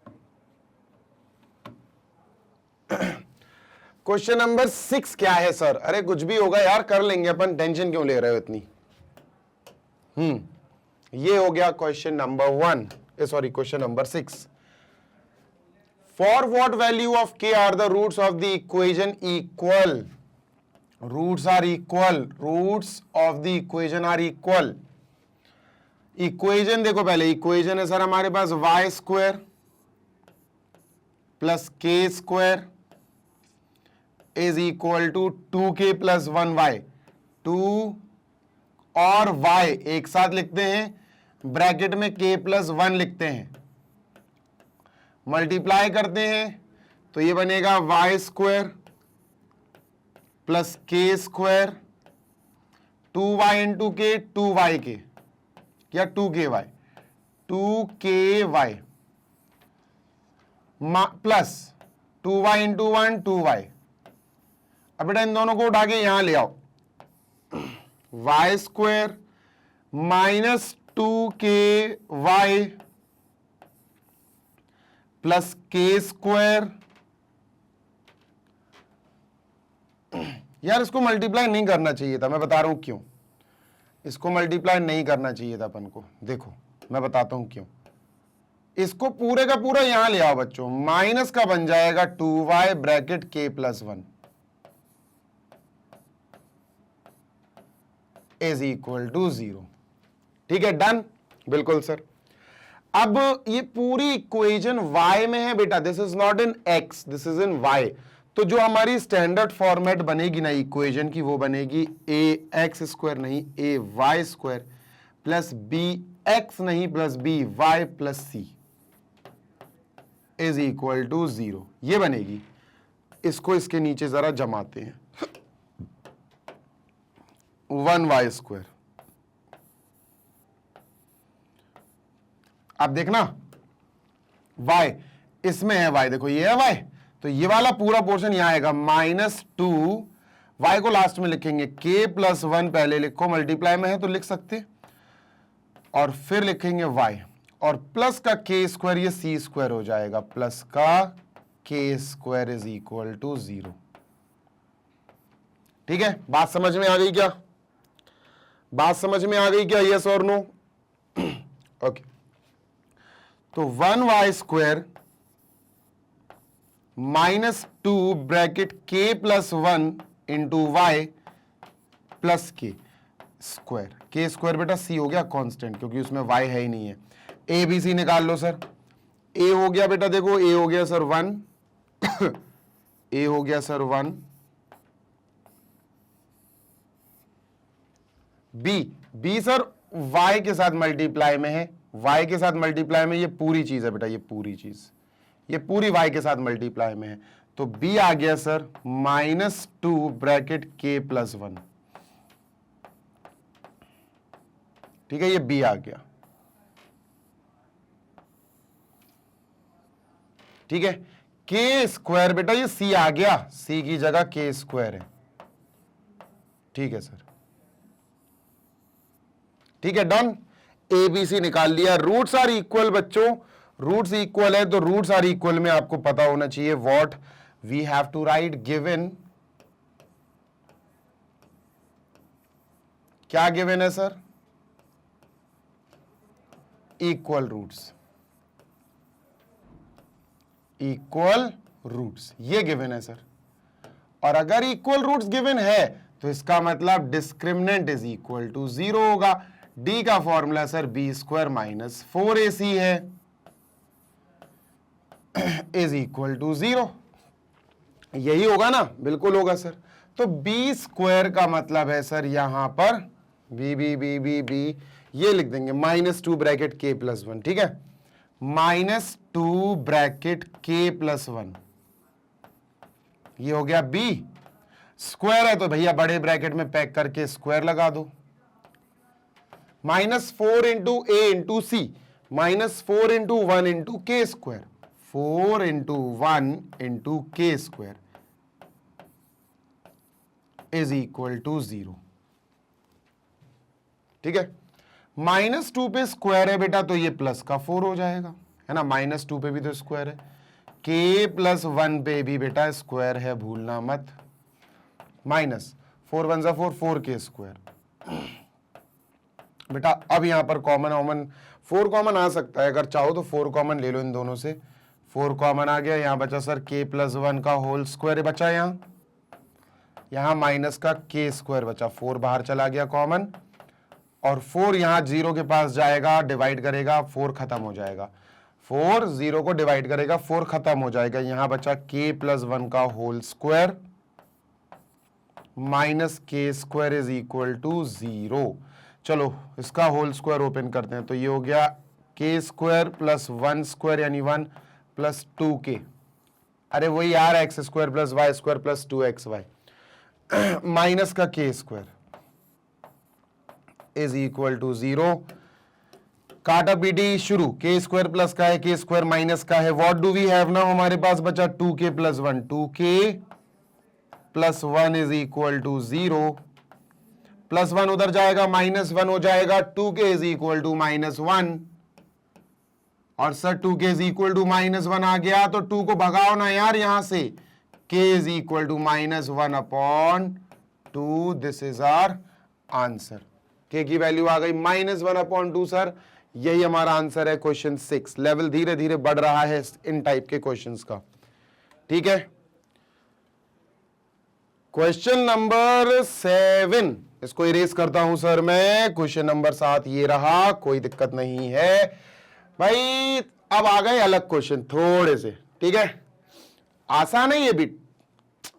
Question number 6 क्या है सर? अरे कुछ भी होगा यार, कर लेंगे अपन, टेंशन क्यों ले रहे हो इतनी। ये हो गया question number 1, sorry question number 6। For what value of k are the roots of the equation equal? Roots are equal, roots of the equation are equal. Equation देखो, पहले इक्वेशन है सर हमारे पास y square plus k square is equal to 2k plus 1y। 2 और y एक साथ लिखते हैं, ब्रैकेट में k प्लस 1 लिखते हैं, मल्टीप्लाई करते हैं तो ये बनेगा y square plus k square, 2y into के 2y के या 2ky 2ky plus 2y into 1 2y। अब बेटा इन दोनों को उठा के यहां ले आओ, y square minus 2ky plus k square. यार इसको मल्टीप्लाई नहीं करना चाहिए था, मैं बता रहा हूं क्यों। इसको मल्टीप्लाई नहीं करना चाहिए था अपन को। देखो मैं बताता हूं क्यों। इसको पूरे का पूरा यहां ले आओ बच्चों, माइनस का बन जाएगा 2y bracket k plus 1 is equal to 0। ठीक है, डन। बिल्कुल सर। अब ये पूरी इक्वेशन y में है बेटा, this is not in x, this is in y। तो जो हमारी स्टैंडर्ड फॉर्मेट बनेगी ना इक्वेशन की, वो बनेगी ए एक्स स्क्वायर नहीं a y square plus b x नहीं plus b y plus c is equal to 0। ये बनेगी। इसको इसके नीचे जरा जमाते हैं। 1y square. अब देखना y इसमें है, y देखो ये है y, तो ये वाला पूरा पोर्शन यहां आएगा -2, y को लास्ट में लिखेंगे k प्लस 1 पहले लिखो, मल्टीप्लाई में है तो लिख सकते, और फिर लिखेंगे y, और प्लस का k स्क्वायर, ये c स्क्वायर हो जाएगा, प्लस का k square is equal to 0। ठीक है, बात समझ में आ गई क्या? बात समझ में आ गई क्या? यस और नो? ओके, तो 1y square -2 bracket k plus 1 into y plus k square. K square बेटा c हो गया कांस्टेंट, क्योंकि उसमें y है ही नहीं है। ए बी सी निकाल लो सर। a हो गया बेटा, देखो a हो गया सर 1 a हो गया सर 1, b सर y के साथ मल्टीप्लाई में है, y के साथ मल्टीप्लाई में, ये पूरी चीज है बेटा, ये पूरी चीज, ये पूरी y के साथ मल्टीप्लाई में है, तो b आ गया सर -2 ब्रैकेट k प्लस 1। ठीक है, ये b आ गया। ठीक है, k स्क्वायर बेटा ये c आ गया, c की जगह k स्क्वायर है। ठीक है सर, ठीक है, डन। ए बी सी निकाल लिया। रूट्स आर इक्वल बच्चों, रूट्स इक्वल है तो रूट्स आर इक्वल में आपको पता होना चाहिए what we have to write given. क्या गिवन है sir? Equal roots, equal roots, ये गिवन है सर। और अगर इक्वल रूट्स गिवन है तो इसका मतलब डिस्क्रिमिनेंट इज इक्वल टू 0 होगा। डी का formula sir b square minus 4ac है इज इक्वल टू 0। यही होगा ना? बिल्कुल होगा सर। तो बी स्क्वायर का मतलब है सर यहां पर b b b b b ये लिख देंगे -2 ब्रैकेट k प्लस 1। ठीक है, -2 ब्रैकेट k प्लस 1, ये हो गया b। स्क्वायर है तो भैया बड़े ब्रैकेट में पैक करके स्क्वायर लगा दो। -4 into a into c, -4 into 1 into k square, 4 into 1 into k square is equal to 0। ठीक है, -2 पे स्क्वायर है बेटा, तो ये प्लस का 4 हो जाएगा, है ना? -2 पे भी तो स्क्वायर है, k प्लस 1 पे भी बेटा स्क्वायर है, भूलना मत। -4 1 4 4k स्क्वायर बेटा। अब यहां पर कॉमन 4 कॉमन आ सकता है, अगर चाहो तो 4 कॉमन ले लो इन दोनों से। 4 कॉमन आ गया, यहां बचा सर k प्लस 1 का होल स्क्वायर बचा, यहां माइनस का k स्क्वायर बचा, 4 बाहर चला गया कॉमन, और 4 यहां 0 के पास जाएगा, डिवाइड करेगा, 4 खत्म हो जाएगा। 4 0 को डिवाइड करेगा, 4 खत्म हो जाएगा, यहां बचा k प्लस 1 का whole square minus k square is equal to 0। चलो इसका होल स्क्वायर ओपन करते हैं, तो ये हो गया k स्क्वायर प्लस 1 स्क्वायर यानी 1 प्लस 2k, अरे वही यार x square plus y square plus 2xy minus का k square is equal to 0। काटा पीटी शुरू, k स्क्वायर प्लस का है, k स्क्वायर माइनस का है, what do we have now? हमारे पास बचा 2k plus 1, 2k plus 1 is equal to 0, plus 1 उधर जाएगा, -1 हो जाएगा, 2k इज इक्वल टू -1, और sir 2k is equal to -1 आ गया, तो 2 को भगाओ ना यार यहां से, k is equal to -1/2। This is our answer. k की वैल्यू आ गई -1/2 सर। यही हमारा आंसर है क्वेश्चन 6। लेवल धीरे धीरे बढ़ रहा है इन टाइप के क्वेश्चंस का, ठीक है। क्वेश्चन नंबर 7, इसको इरेज करता हूं सर मैं। क्वेश्चन नंबर 7 ये रहा, कोई दिक्कत नहीं है भाई। अब आ गए अलग क्वेश्चन थोड़े से, ठीक है। आसान है ये भी,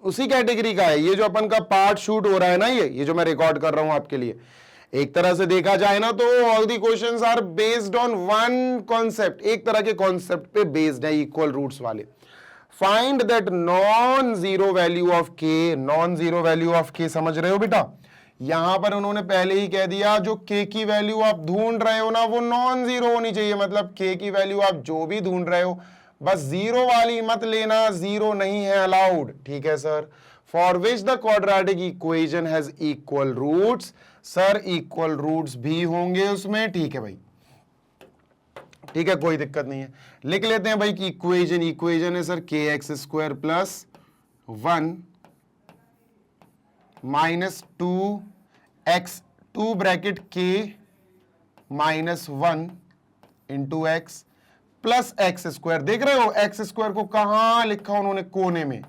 उसी कैटेगरी का है। ये जो अपन का पार्ट शूट हो रहा है ना, ये जो मैं रिकॉर्ड कर रहा हूं आपके लिए, एक तरह से देखा जाए ना तो all the questions are based on one concept, एक तरह के कॉन्सेप्ट पे बेस्ड है, इक्वल रूट्स वाले। Find that non zero value of k. Non zero value of k समझ रहे हो बेटा? यहां पर उन्होंने पहले ही कह दिया जो के की वैल्यू आप ढूंढ रहे हो ना वो नॉन जीरो होनी चाहिए। मतलब के की वैल्यू आप जो भी ढूंढ रहे हो बस जीरो वाली मत लेना, जीरो नहीं है अलाउड, ठीक है sir. For which the quadratic equation has equal roots. Sir equal roots भी होंगे उसमें, ठीक है भाई, ठीक है, कोई दिक्कत नहीं है। लिख लेते हैं भाई कि इक्वेशन है sir kx² plus 1 minus 2x 2 bracket k minus 1 into x plus x²। देख रहे हो x² को कहां लिखा उन्होंने? कोने में।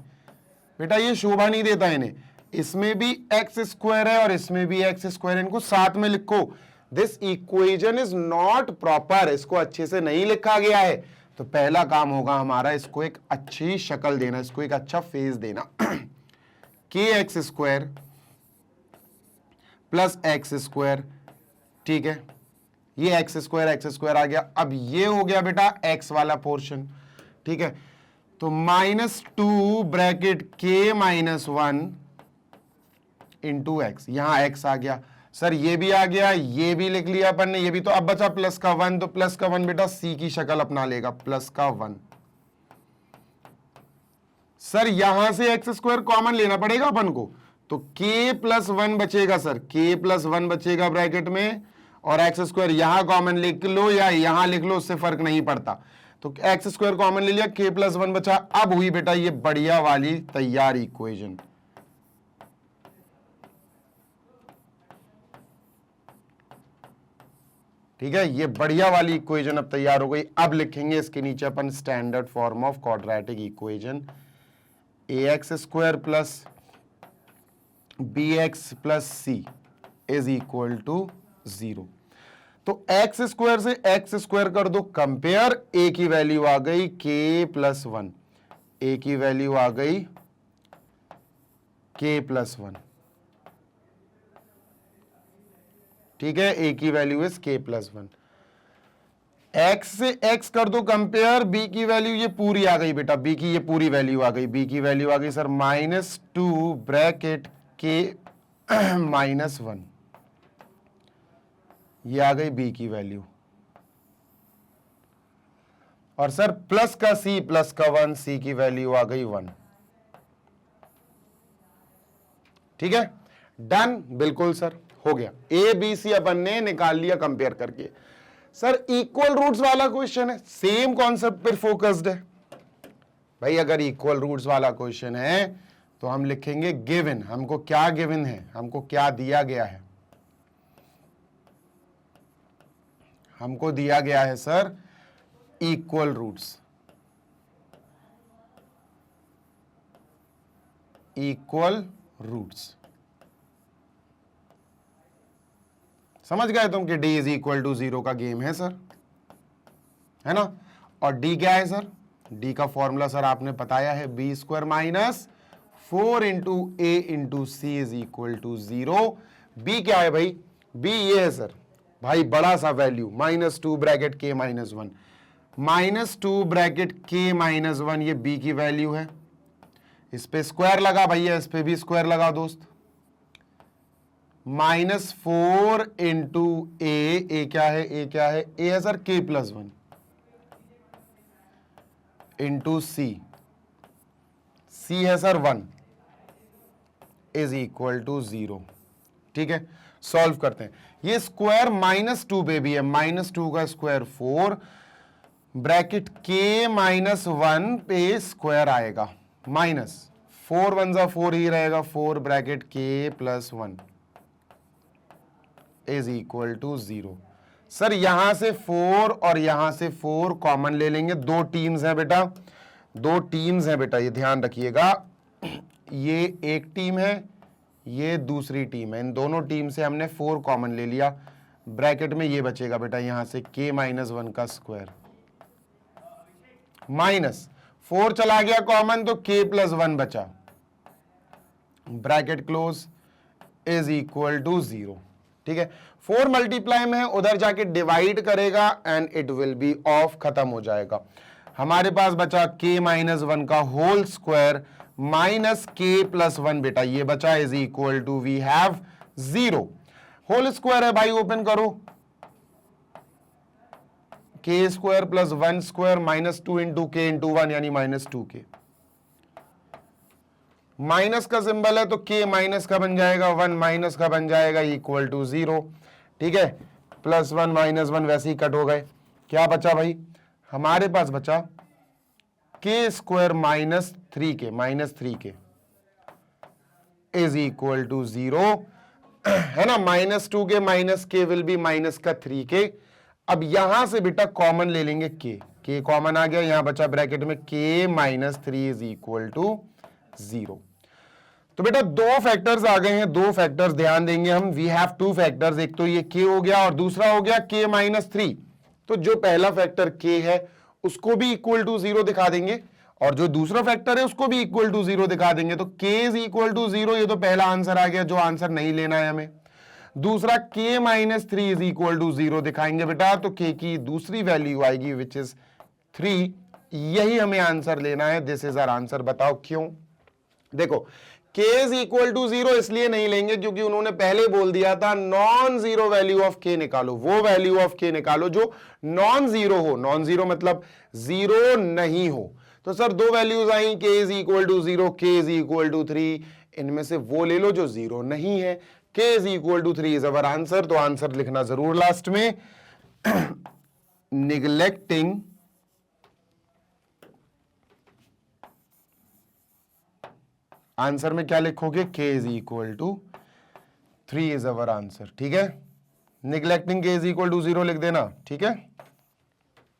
बेटा ये शोभा नहीं देता इन्हें, इसमें भी x² है और इसमें भी x², इनको साथ में लिखो। This equation is not proper, इसको अच्छे से नहीं लिखा गया है। तो पहला काम होगा हमारा इसको एक अच्छी शक्ल देना, इसको एक अच्छा फेस देना। kx² प्लस x², ठीक है, ये x² आ गया। अब ये हो गया बेटा x वाला पोर्शन, ठीक है। तो -2 bracket k minus 1 into x, यहां x आ गया सर, ये भी आ गया, ये भी लिख लिया अपन ने, ये भी। तो अब बचा प्लस का 1, तो प्लस का 1 बेटा c की शक्ल अपना लेगा, प्लस का 1। सर यहां से x² कॉमन लेना पड़ेगा अपन को, तो k प्लस 1 बचेगा सर, k प्लस 1 बचेगा ब्रैकेट में, और x² यहां कॉमन लिख लो या यहां लिख लो, उससे फर्क नहीं पड़ता। तो x² कॉमन ले लिया, k प्लस 1 बचा। अब हुई बेटा ये बढ़िया वाली तैयार इक्वेशन, ठीक है। ये बढ़िया वाली इक्वेशन अब तैयार हो गई। अब लिखेंगे इसके नीचे अपन standard form of quadratic equation, ax² plus bx plus c is equal to 0। तो x² से x² कर दो कंपेयर, a की वैल्यू आ गई k प्लस 1, a की वैल्यू आ गई k प्लस 1, ठीक है, a की value is k plus 1। x से x कर दो कंपेयर, b की वैल्यू ये पूरी आ गई बेटा, b की ये पूरी वैल्यू आ गई, b की वैल्यू आ गई सर -2 ब्रैकेट k माइनस 1, ये आ गई b की वैल्यू। और सर प्लस का c प्लस का 1, c की वैल्यू आ गई 1, ठीक है, डन, बिल्कुल सर, हो गया। ए बी सी अपन ने निकाल लिया कंपेयर करके। सर इक्वल रूट्स वाला क्वेश्चन है, सेम कॉन्सेप्ट पर फोकस्ड है भाई। अगर इक्वल रूट्स वाला क्वेश्चन है तो हम लिखेंगे गिवन। हमको क्या गिवन है, हमको क्या दिया गया है? हमको दिया गया है sir equal roots, equal roots. समझ गए तुम कि d इज इक्वल टू 0 का गेम है सर, है ना। और d क्या है सर? d का फॉर्मूला सर आपने बताया है b² minus 4 into a into c is equal to 0। b क्या है भाई? b ये है सर भाई, बड़ा सा value -2 bracket k minus 1, -2 bracket k minus 1, ये b की वैल्यू है। इस पे स्क्वायर लगा भैया, इस पे भी स्क्वायर लगा दोस्त। -4 इंटू ए क्या है? ए क्या है? ए है सर k प्लस 1 इंटू सी है सर 1 इज इक्वल टू 0, ठीक है। सॉल्व करते हैं। ये स्क्वायर -2 पे भी है, -2 का स्क्वायर 4, ब्रैकेट के माइनस 1 पे स्क्वायर आएगा, माइनस 4 1 जा 4 ही रहेगा, 4 bracket k plus 1 is equal to 0। Sir यहां से 4 और यहां से 4 कॉमन ले लेंगे, दो टीम्स हैं बेटा, दो टीम्स हैं बेटा, ये ध्यान रखिएगा, ये एक टीम है, ये दूसरी टीम है, इन दोनों टीम से हमने 4 कॉमन ले लिया, ब्रैकेट में ये बचेगा बेटा यहां से k माइनस 1 का स्क्वायर, माइनस 4 चला गया कॉमन तो k प्लस 1 बचा, bracket close is equal to 0। ठीक है, 4 मल्टीप्लाई में है, उधर जाके डिवाइड करेगा and it will be of, खत्म हो जाएगा। हमारे पास बचा k माइनस 1 का whole square minus k plus 1 बेटा ये बचा, is equal to we have 0। Whole square है भाई, ओपन करो, k square plus 1 square minus 2 into k into 1 यानी माइनस 2k, माइनस का सिंबल है तो k माइनस का बन जाएगा 1 माइनस का बन जाएगा इक्वल टू 0। ठीक है, प्लस 1 माइनस 1 वैसे ही कट हो गए, क्या बचा भाई हमारे पास बचा k square minus 3k is equal to 0 है ना, minus 2k minus k will be minus का 3k। अब यहां से बेटा कॉमन ले लेंगे k कॉमन आ गया, यहां बचा ब्रैकेट में k minus 3 is equal to 0। तो बेटा दो फैक्टर्स आ गए हैं, दो फैक्टर्स ध्यान देंगे हम, वी हैव टू फैक्टर्स, एक तो ये k हो गया और दूसरा हो गया k माइनस 3। तो जो पहला फैक्टर k है उसको भी इक्वल टू 0 दिखा देंगे और जो दूसरा फैक्टर है उसको भी इक्वल टू 0 दिखा देंगे, तो k इज इक्वल टू 0, ये तो पहला आंसर आ गया जो आंसर नहीं लेना है हमें। दूसरा k minus 3 is equal to 0 दिखाएंगे बेटा, तो k की दूसरी वैल्यू आएगी विच इज 3, यही हमें आंसर लेना है, दिस इज आवर आंसर। बताओ क्यों? देखो k इज इक्वल टू 0 इसलिए नहीं लेंगे क्योंकि उन्होंने पहले बोल दिया था non zero value of k निकालो, वो वैल्यू ऑफ k निकालो जो नॉन जीरो हो, नॉन जीरो मतलब जीरो नहीं हो। तो सर दो वैल्यूज आई, k is equal to 0, k is equal to 3, इनमें से वो ले लो जो जीरो नहीं है, k is equal to 3 is our answer. तो आंसर लिखना जरूर लास्ट में, निगलेक्टिंग आंसर में क्या लिखोगे, k is equal to 3 is our answer. ठीक है, neglecting k is equal to 0 लिख देना। ठीक है,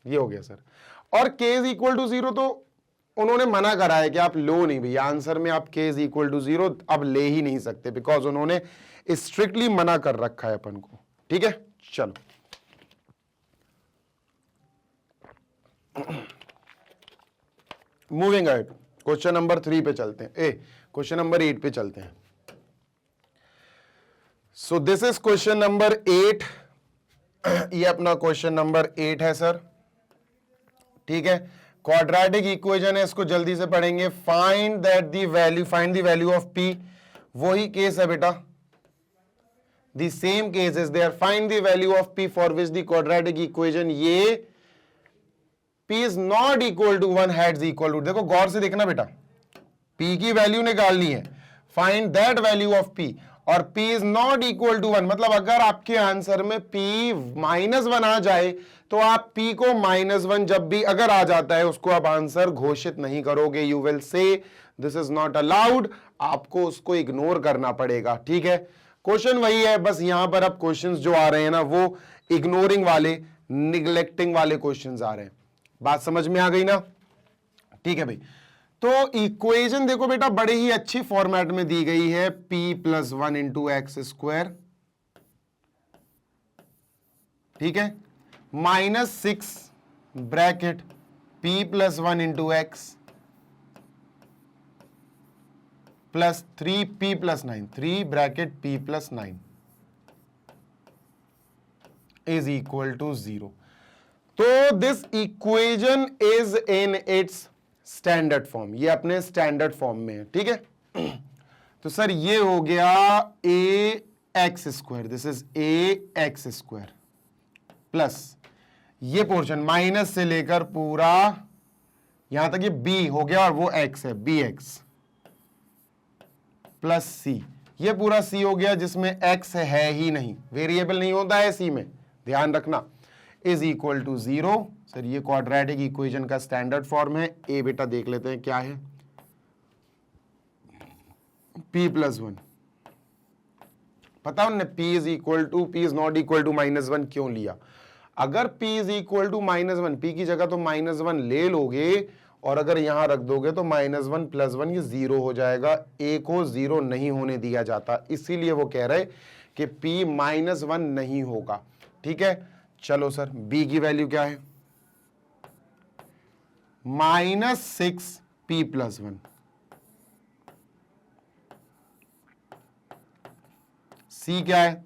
ये हो गया सर। और k इज इक्वल टू 0 तो उन्होंने मना करा है कि आप लो नहीं भैया, आंसर में आप k इज इक्वल टू 0 अब ले ही नहीं सकते, बिकॉज उन्होंने स्ट्रिक्टली मना कर रखा है अपन को। ठीक है, चलो मूविंग अहेड, क्वेश्चन नंबर 3 पे चलते हैं, क्वेश्चन नंबर 8 पे चलते हैं। So this is question number 8, ये अपना क्वेश्चन नंबर 8 है सर। ठीक है, क्वाड्रेटिक इक्वेशन है, इसको जल्दी से पढ़ेंगे। Find the value of p, वही केस है बेटा, the same case is there, find the value of p for which the quadratic equation ये p is not equal to 1 has equal to, देखो गौर से देखना बेटा, p की वैल्यू निकालनी है, find that value of p, और p is not equal to 1 मतलब अगर आपके आंसर में p माइनस 1 आ जाए तो आप p को माइनस 1 जब भी अगर आ जाता है उसको आप आंसर घोषित नहीं करोगे, you will say this is not allowed, आपको उसको इग्नोर करना पड़ेगा। ठीक है, क्वेश्चन वही है, बस यहां पर अब क्वेश्चंस जो आ रहे हैं ना वो इग्नोरिंग वाले, निगलेक्टिंग वाले क्वेश्चंस आ रहे हैं। बात समझ में आ गई ना? ठीक है भाई, तो इक्वेशन देखो बेटा बड़े ही अच्छी फॉर्मेट में दी गई है, p plus 1 into x square, ठीक है, -6 bracket p plus 1 into x plus 3p plus 9, 3 bracket p plus 9 is equal to 0। तो this equation is in its standard form, ये अपने स्टैंडर्ड फॉर्म में है। ठीक है, तो सर ये हो गया a x square, this is a x square plus ये पोर्शन माइनस से लेकर पूरा यहां तक ये b हो गया और वो x है, बी एक्स प्लस सी, ये पूरा c हो गया जिसमें x है ही नहीं, वेरिएबल नहीं होता है c में, ध्यान रखना। Is equal to 0। सर ये क्वाड्रेटिक इक्वेशन का स्टैंडर्ड फॉर्म है। ए बेटा देख लेते हैं क्या है, p प्लस 1। पता उन्हें p is not equal to -1 क्यों लिया? अगर p is equal to -1, p की जगह तो -1 ले लोगे और अगर यहां रख दोगे तो -1 + 1 ये 0 हो जाएगा। a को 0 नहीं होने दिया जाता, इसीलिए वो कह रहे कि p -1 नहीं होगा। ठीक है, चलो सर b की वैल्यू क्या है? -6p + 1। c क्या है?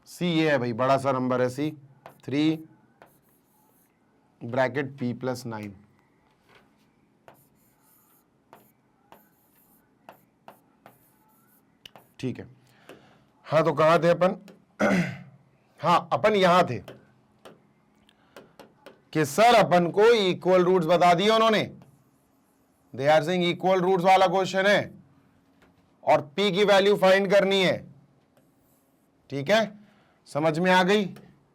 c ये है भाई, बड़ा सा नंबर है c, 3 ब्रैकेट p + 9। ठीक है, हाँ तो कहां थे अपन? हाँ अपन यहां थे कि सर अपन को इक्वल रूट्स बता दिए उन्होंने। They are saying equal roots वाला क्वेश्चन है और p की वैल्यू फाइंड करनी है। ठीक है, समझ में आ गई?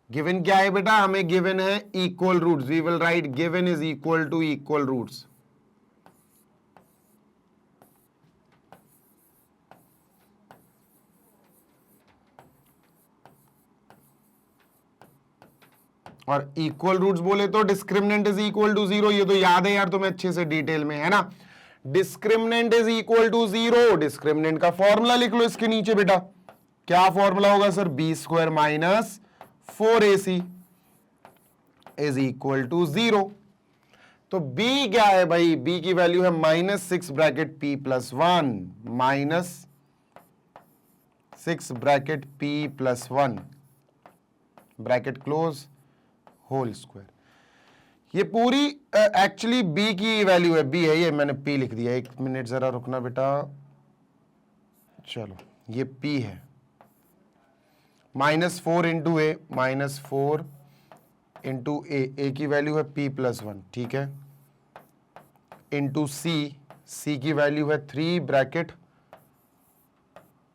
गिवन क्या है बेटा? हमें गिवन है equal roots. We will write given is equal to equal roots. और इक्वल रूट्स बोले तो डिस्क्रिमिनेंट इज इक्वल टू 0। ये तो याद है यार तुम्हें अच्छे से डिटेल में, है ना? Discriminant is equal to 0। Discriminant का फॉर्मूला लिख लो इसके नीचे बेटा। क्या फॉर्मूला होगा sir? b² - 4ac is equal to 0। तो b क्या है भाई? b की वैल्यू है -6 bracket p + 1 -6 bracket p + 1 bracket close whole square. ये पूरी एक्चुअली b की वैल्यू है, b है ये, मैंने p लिख दिया। एक मिनट जरा रुकना बेटा। चलो ये p है, -4 इंटू ए, -4 इंटू ए की वैल्यू है p + 1। ठीक है, इंटू c की वैल्यू है 3 bracket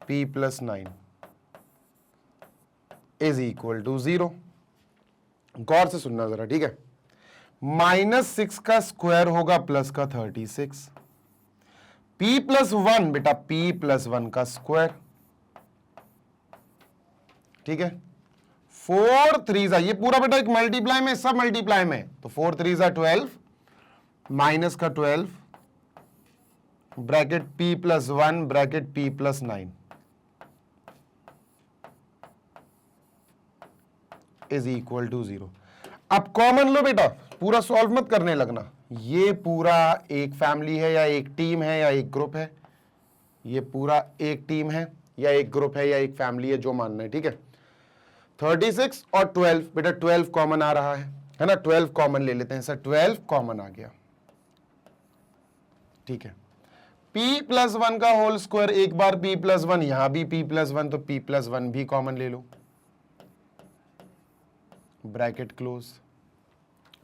p + 9 is equal to 0। गौर से सुनना जरा, ठीक है? -6 का स्क्वायर होगा प्लस का 36। p + 1 बेटा, p + 1 का स्क्वायर। ठीक है, 4 3 ये पूरा बेटा एक मल्टीप्लाई में, सब मल्टीप्लाई में। तो 4 3 12 माइनस का 12 bracket p + 1 bracket p + 9 is equal to 0। अब कॉमन लो बेटा, पूरा सॉल्व मत करने लगना। ये पूरा एक फैमिली है या एक टीम है या एक ग्रुप है? ये पूरा एक टीम है या एक ग्रुप है या एक फैमिली है, जो मानना है। ठीक है, 36 और 12 बेटा, 12 कॉमन आ रहा है ना? 12 कॉमन ले लेते हैं सर। 12 कॉमन आ गया। ठीक है, p + 1 का होल स्क्वायर, एक बार p + 1, यहां भी p + 1, तो p + 1 भी कॉमन ले लो, ब्रैकेट क्लोज।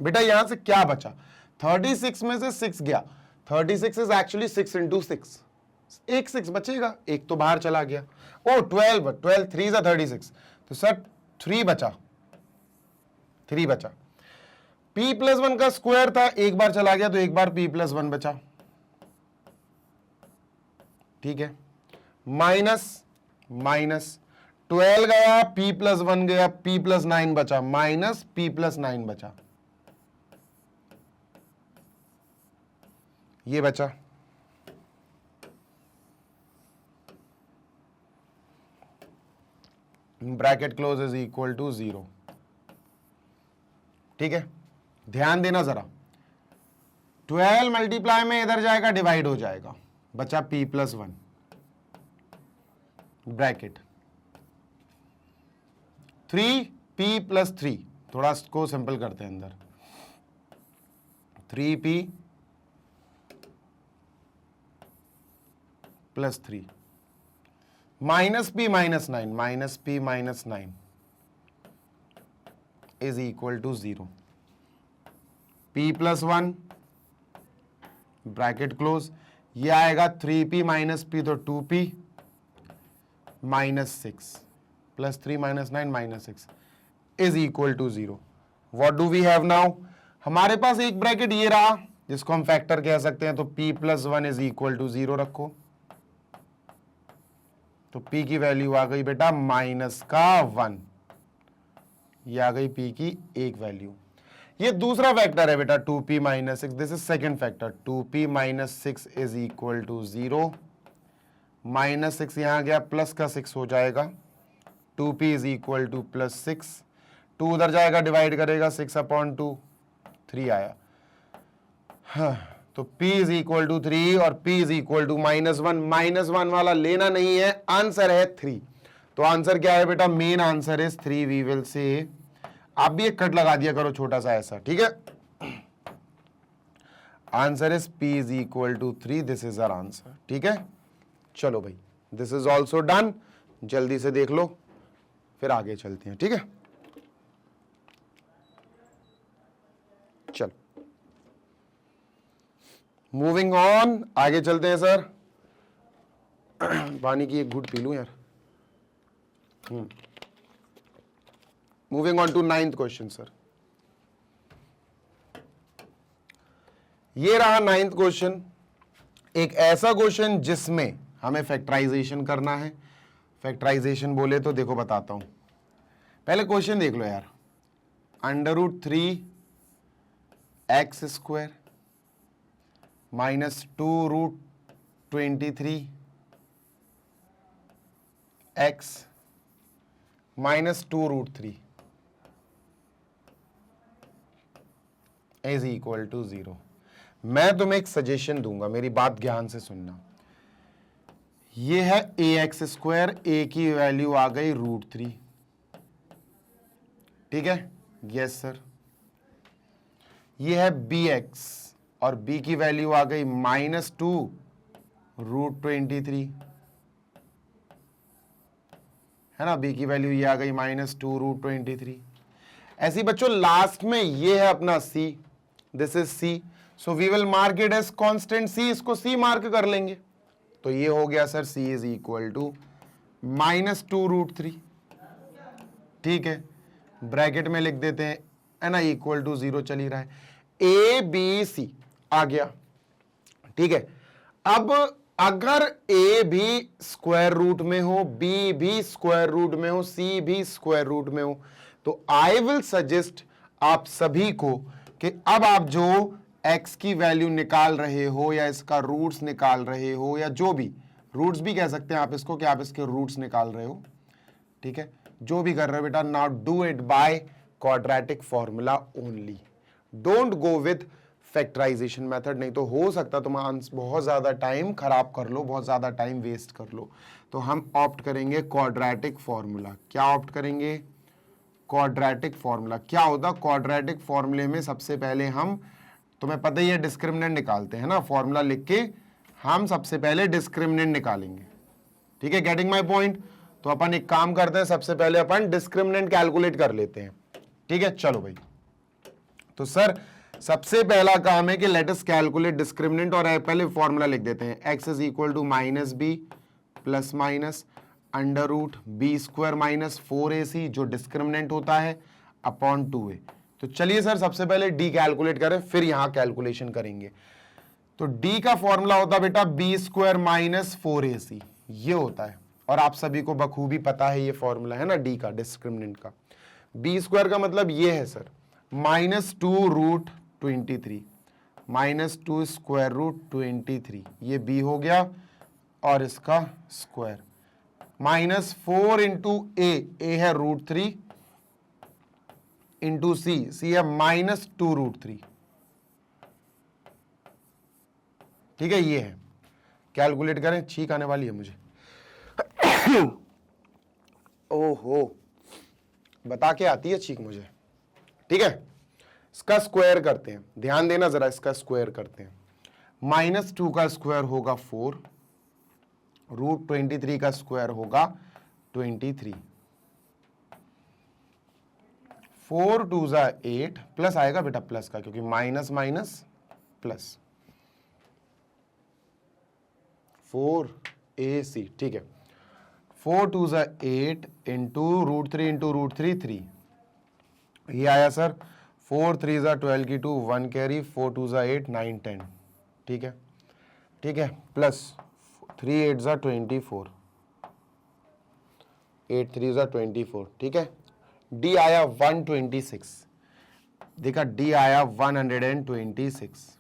बेटा यहां से क्या बचा? 36 में से 6 गया। 36 इज एक्चुअली 6 × 6, एक 6 बचेगा, एक तो बाहर चला गया। ओ 12 3 = 36, तो सर 3 बचा। 3 बचा। p + 1 का स्क्वायर था, एक बार चला गया तो एक बार p + 1 बचा। ठीक है, माइनस 12 गया, p + 1 गया, p + 9 बचा, माइनस p + 9 बचा। ये बचा। Bracket close is equal to 0। ठीक है, ध्यान देना जरा। 12 मल्टीप्लाई में इधर जाएगा, डिवाइड हो जाएगा, बचा p + 1 ब्रैकेट 3p + 3। थोड़ा इसको सिंपल करते हैं अंदर। 3p + 3 -p - 9 -p - 9 is equal to 0। p + 1 bracket close, ये आएगा 3p - p, तो 2p - 6 +3 - 9 - 6 is equal to 0। What do we have now, हमारे पास एक ब्रैकेट ये रहा जिसको हम फैक्टर कह सकते हैं, तो p+1 इज इक्वल टू 0 रखो, तो p की वैल्यू आ गई बेटा -1, ये आ गई p की एक वैल्यू। ये दूसरा फैक्टर है बेटा 2p - 6, this is second factor, 2p - 6 is equal to 0, -6 यहां गया, प्लस का 6 हो जाएगा, 2p इज इक्वल टू +6, 2 उधर जाएगा डिवाइड करेगा, 6/2, 3 आया। हाँ, तो p इज इक्वल टू 3 और p इज इक्वल टू -1 वाला लेना नहीं है, आंसर है 3। तो आंसर क्या है बेटा, main answer is 3। We will say, आप भी एक कट लगा दिया करो छोटा सा ऐसा, ठीक है। Answer is p is equal to 3, this is our answer, ठीक है। चलो भाई, दिस इज ऑल्सो डन, जल्दी से देख लो फिर आगे चलते हैं, ठीक है। चलो मूविंग ऑन, आगे चलते हैं सर। पानी की एक घूंट पी लूं यार। Moving on to 9th question sir. ये रहा 9th क्वेश्चन, एक ऐसा क्वेश्चन जिसमें हमें फैक्टराइजेशन करना है। फैक्टराइजेशन बोले तो देखो बताता हूं, पहले क्वेश्चन देख लो यार। √3 x² -2√23 x -2√3 is equal to 0। मैं तुम्हें एक सजेशन दूंगा, मेरी बात ध्यान से सुनना। ये है ax², a की वैल्यू आ गई √3, ठीक है, यस सर। ये है bx और b की वैल्यू आ गई -2√23, है ना, b की वैल्यू ये आ गई -2√23। ऐसी बच्चों लास्ट में ये है अपना c, this is c, so we will mark it as constant c, इसको c मार्क कर लेंगे। तो ये हो गया sir c is equal to -2√3, ठीक है, ब्रैकेट में लिख देते हैं, है ना, इक्वल टू 0 चल ही रहा है, a b c आ गया, ठीक है। अब अगर a भी स्क्वायर रूट में हो, b भी स्क्वायर रूट में हो, c भी स्क्वायर रूट में हो, तो आई विल सजेस्ट आप सभी को कि अब आप जो x की वैल्यू निकाल रहे हो या इसका रूट्स निकाल रहे हो, या जो भी रूट्स भी कह सकते हैं आप इसको, कि आप इसके रूट्स निकाल रहे हो, ठीक है, जो भी कर रहे हो बेटा, not do it by quadratic formula only, don't go with factorization method, नहीं तो हो सकता तुम बहुत ज्यादा टाइम खराब कर लो, बहुत ज्यादा टाइम वेस्ट कर लो। तो हम ऑप्ट करेंगे क्वाड्रेटिक फॉर्मूला। क्या ऑप्ट करेंगे, क्वाड्रेटिक फॉर्मूला। क्या होता, क्वाड्रेटिक फॉर्मूले में सबसे पहले हम, तुम्हें पता ही है, डिस्क्रिमिनेंट निकालते हैं ना, फॉर्मूला लिख के हम सबसे पहले डिस्क्रिमिनेंट निकालेंगे, ठीक है, गेटिंग माय पॉइंट। तो अपन एक काम करते हैं, सबसे पहले अपन डिस्क्रिमिनेंट कैलकुलेट कर लेते हैं, ठीक है। चलो भाई, तो सर सबसे पहला काम है कि लेट अस कैलकुलेट डिस्क्रिमिनेंट, और पहले फॉर्मूला लिख देते हैं, x is equal to -b plus minus √b² - 4ac जो डिस्क्रिमिनेंट होता है अपॉन 2a। तो चलिए सर सबसे पहले d कैलकुलेट करें, फिर यहां कैलकुलेशन करेंगे। तो d का फॉर्मूला होता है बेटा b² - 4ac, ये होता है, और आप सभी को बखूबी पता है ये फॉर्मूला, है ना, d का, डिस्क्रिमिनेंट का। b² का मतलब ये है सर -2√23 -2√23, ये b हो गया, और इसका स्क्वायर -4 इंटू a है √3 इंटू c है -2√3, ठीक है, ये है। कैलकुलेट करें, छींक आने वाली है मुझे। ओहो, बता के आती है छींक मुझे, ठीक है। इसका स्क्वायर करते हैं, ध्यान देना जरा, इसका स्क्वायर करते हैं। -2 का स्क्वायर होगा 4, √23 का स्क्वायर होगा 23, 4 2 ज़ा 8, प्लस आएगा बेटा प्लस का, क्योंकि माइनस माइनस प्लस 4ac, ठीक है। 4 2 ज़ा 8 इंटू √3 इंटू √3 3, ये आया सर 4 3 ज़ा 12 की 2 1 कैरी, 4 2 ज़ा 8 9 10, ठीक है, ठीक है, प्लस 3 8 ज़ा 24, 8 3 ज़ा 24, ठीक है। डी आया 126, देखा डी आया 126।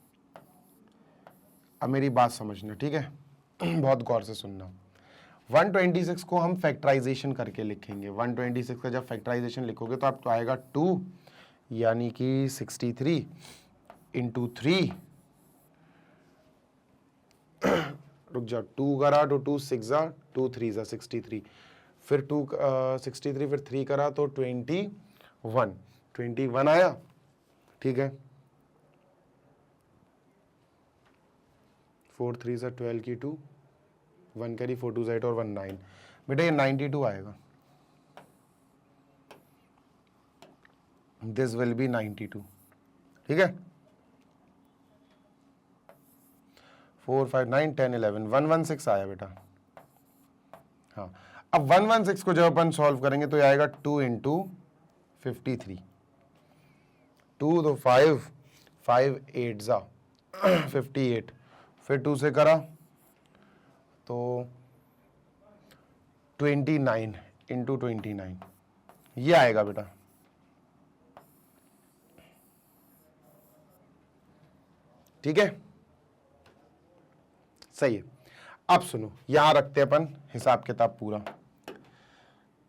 अब मेरी बात समझना, ठीक है, बहुत गौर से सुनना। 126 को हम फैक्टराइजेशन करके लिखेंगे। 126 का जब फैक्टराइजेशन लिखोगे तो आपको आएगा 2 यानी कि 63 इंटू 3, रुक जा, 2 करा तो 2 6 जा 2 3 जा 63, फिर 2 63 फिर 3 करा तो 21 आया, ठीक है। 4 3 जा 12 की 2 1 कैरी, 4 2 8 और 1 9, बेटा ये 92 आएगा। दिस विल बी 92, ठीक है। 4 5 9 10 11 116 आया बेटा। हाँ, अब 116 को जब अपन सॉल्व करेंगे तो ये आएगा 2 इंटू 53, 2 तो 5 5 8 जा 58, फिर 2 से करा तो 29 इंटू 29, ये आएगा बेटा। ठीक है, सही है। अब सुनो, यहां रखते हैं अपन हिसाब किताब पूरा।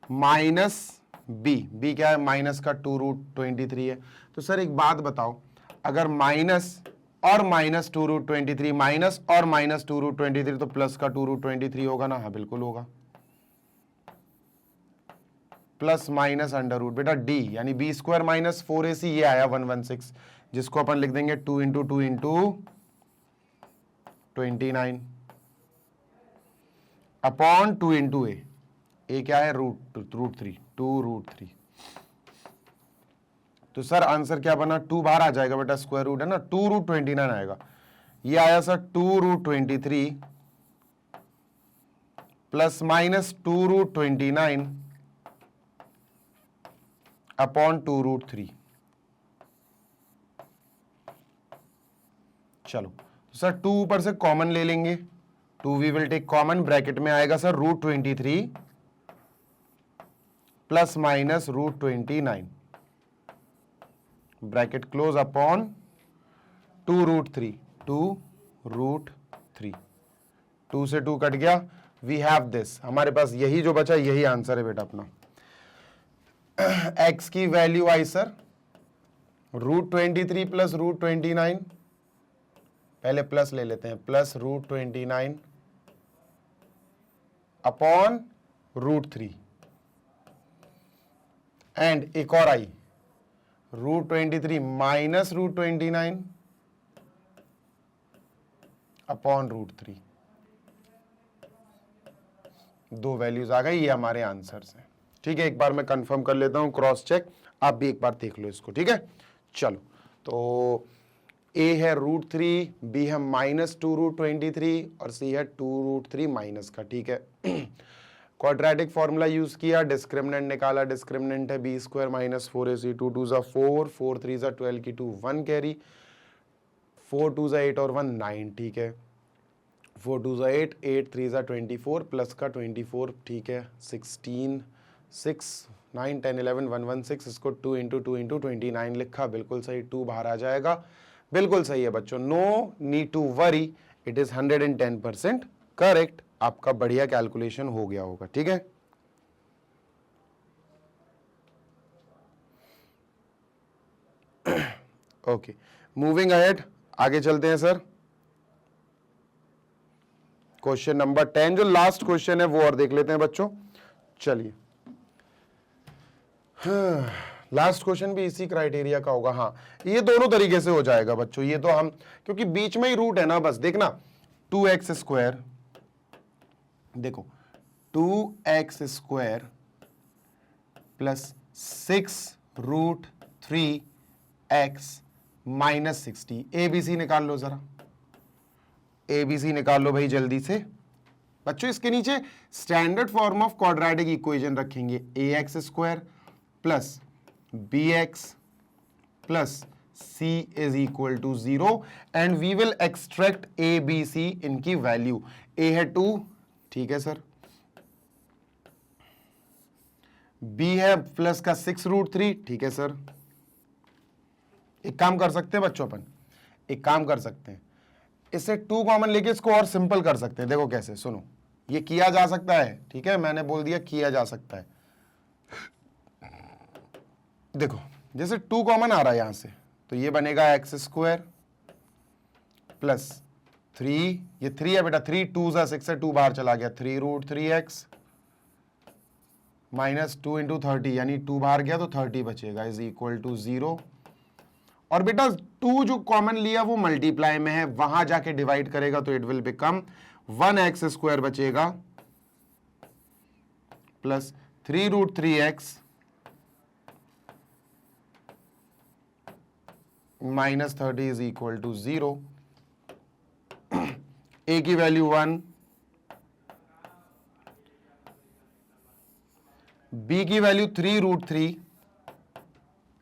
माइनस बी, बी क्या है, माइनस का 2√23 है। तो सर एक बात बताओ, अगर माइनस और माइनस 2√23, माइनस और माइनस 2√23 तो प्लस का 2√23 होगा ना? हाँ बिल्कुल होगा। प्लस माइनस अंडर रूट, बेटा डी यानी बी स्क्वायर माइनस 4ac, ये आया 116, जिसको अपन लिख देंगे 2 इंटू 2 इंटू 29 अपॉन 2 इंटू ए क्या है, √3, 2√3। तो सर आंसर क्या बना, 2 बाहर आ जाएगा बेटा, स्क्वायर रूट है ना, 2√29 आएगा। ये आया सर 2√23 प्लस माइनस 2√29 अपॉन 2√3। चलो तो सर 2 ऊपर से कॉमन ले लेंगे, 2 we will take common, bracket में आएगा sir √23 plus minus √29, bracket close upon 2√3, 2√3, 2 से 2 कट गया, वी हैव दिस, हमारे पास यही जो बचा यही आंसर है बेटा अपना। x की वैल्यू आई सर √23 प्लस √29, पहले प्लस ले लेते हैं, प्लस √29 अपॉन √3, एंड एक और आई √23 माइनस √29 अपॉन √3। दो वैल्यूज आ गई, ये हमारे आंसर्स हैं। ठीक है, एक बार मैं कंफर्म कर लेता हूं, क्रॉस चेक, आप भी एक बार देख लो इसको। ठीक है, चलो तो ए है √3, बी है माइनस 2√23 और सी है 2√3 माइनस का। ठीक है, क्वाड्रेटिक फॉर्मूला यूज किया, डिस्क्रिमिनेंट निकाला, डिस्क्रिमिनेंट है बी स्क्वायर माइनस 4ac, 2 2 ज़ा 4, 4 3 ज़ा 12 की 2 1 कैरी, 4 2 ज़ा 8 और 1 9। ठीक है, 4 2 ज़ा 8, 8 3 ज़ा 24 प्लस का 24, ठीक है, 16 6 9 10 11 116, इसको 2 इंटू 2 इंटू 29 लिखा, बिल्कुल सही, 2 बाहर आ जाएगा, बिल्कुल सही है बच्चों, no need to worry, it is 110% correct. आपका बढ़िया कैलकुलेशन हो गया होगा। ठीक है, ओके, मूविंग अहेड, आगे चलते हैं सर। क्वेश्चन नंबर 10, जो लास्ट क्वेश्चन है वो और देख लेते हैं बच्चों। चलिए, लास्ट क्वेश्चन भी इसी क्राइटेरिया का होगा। हाँ, ये दोनों तरीके से हो जाएगा बच्चों, ये तो हम, क्योंकि बीच में ही रूट है ना, बस देखना 2x स्क्वायर, देखो 2x square plus 6√3x minus 60, ABC निकाल लो जरा, एबीसी निकाल लो भाई जल्दी से बच्चों। इसके नीचे standard form of quadratic equation रखेंगे, ax square plus bx plus c is equal to 0 and we will extract a b c इनकी वैल्यू। a है 2, ठीक है सर, b है प्लस का 6√3, ठीक है सर। एक काम कर सकते हैं बच्चों, अपन एक काम कर सकते हैं, इससे 2 कॉमन लेके इसको और सिंपल कर सकते हैं। देखो कैसे, सुनो, ये किया जा सकता है, ठीक है, मैंने बोल दिया किया जा सकता है। देखो जैसे 2 कॉमन आ रहा है यहां से, तो ये बनेगा x² प्लस 3, ये 3 है बेटा, 3 2 सा 6 है, 2 बाहर चला गया, 3√3x माइनस 2 इंटू 30, यानी 2 बाहर गया तो 30 बचेगा, इज इक्वल टू 0। और बेटा 2 जो कॉमन लिया वो मल्टीप्लाई में है, वहां जाके डिवाइड करेगा तो इट विल बिकम 1x² बचेगा plus 3√3x minus 30 is equal to 0। a की वैल्यू 1, b की वैल्यू 3√3,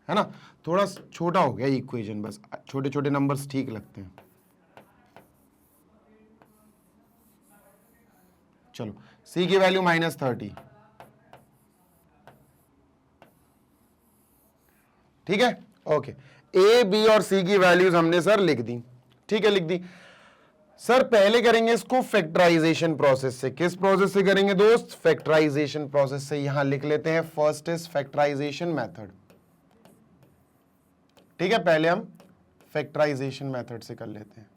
है ना, थोड़ा छोटा हो गया इक्वेशन, बस छोटे छोटे नंबर्स ठीक लगते हैं। चलो c की वैल्यू माइनस 30, ठीक है, ओके। a b और c की वैल्यूज हमने सर लिख दी, ठीक है, लिख दी सर। पहले करेंगे इसको फैक्टराइजेशन प्रोसेस से। किस प्रोसेस से करेंगे दोस्त? फैक्टराइजेशन प्रोसेस से। यहां लिख लेते हैं फर्स्ट इज फैक्टराइजेशन मेथड, ठीक है, पहले हम फैक्टराइजेशन मेथड से कर लेते हैं।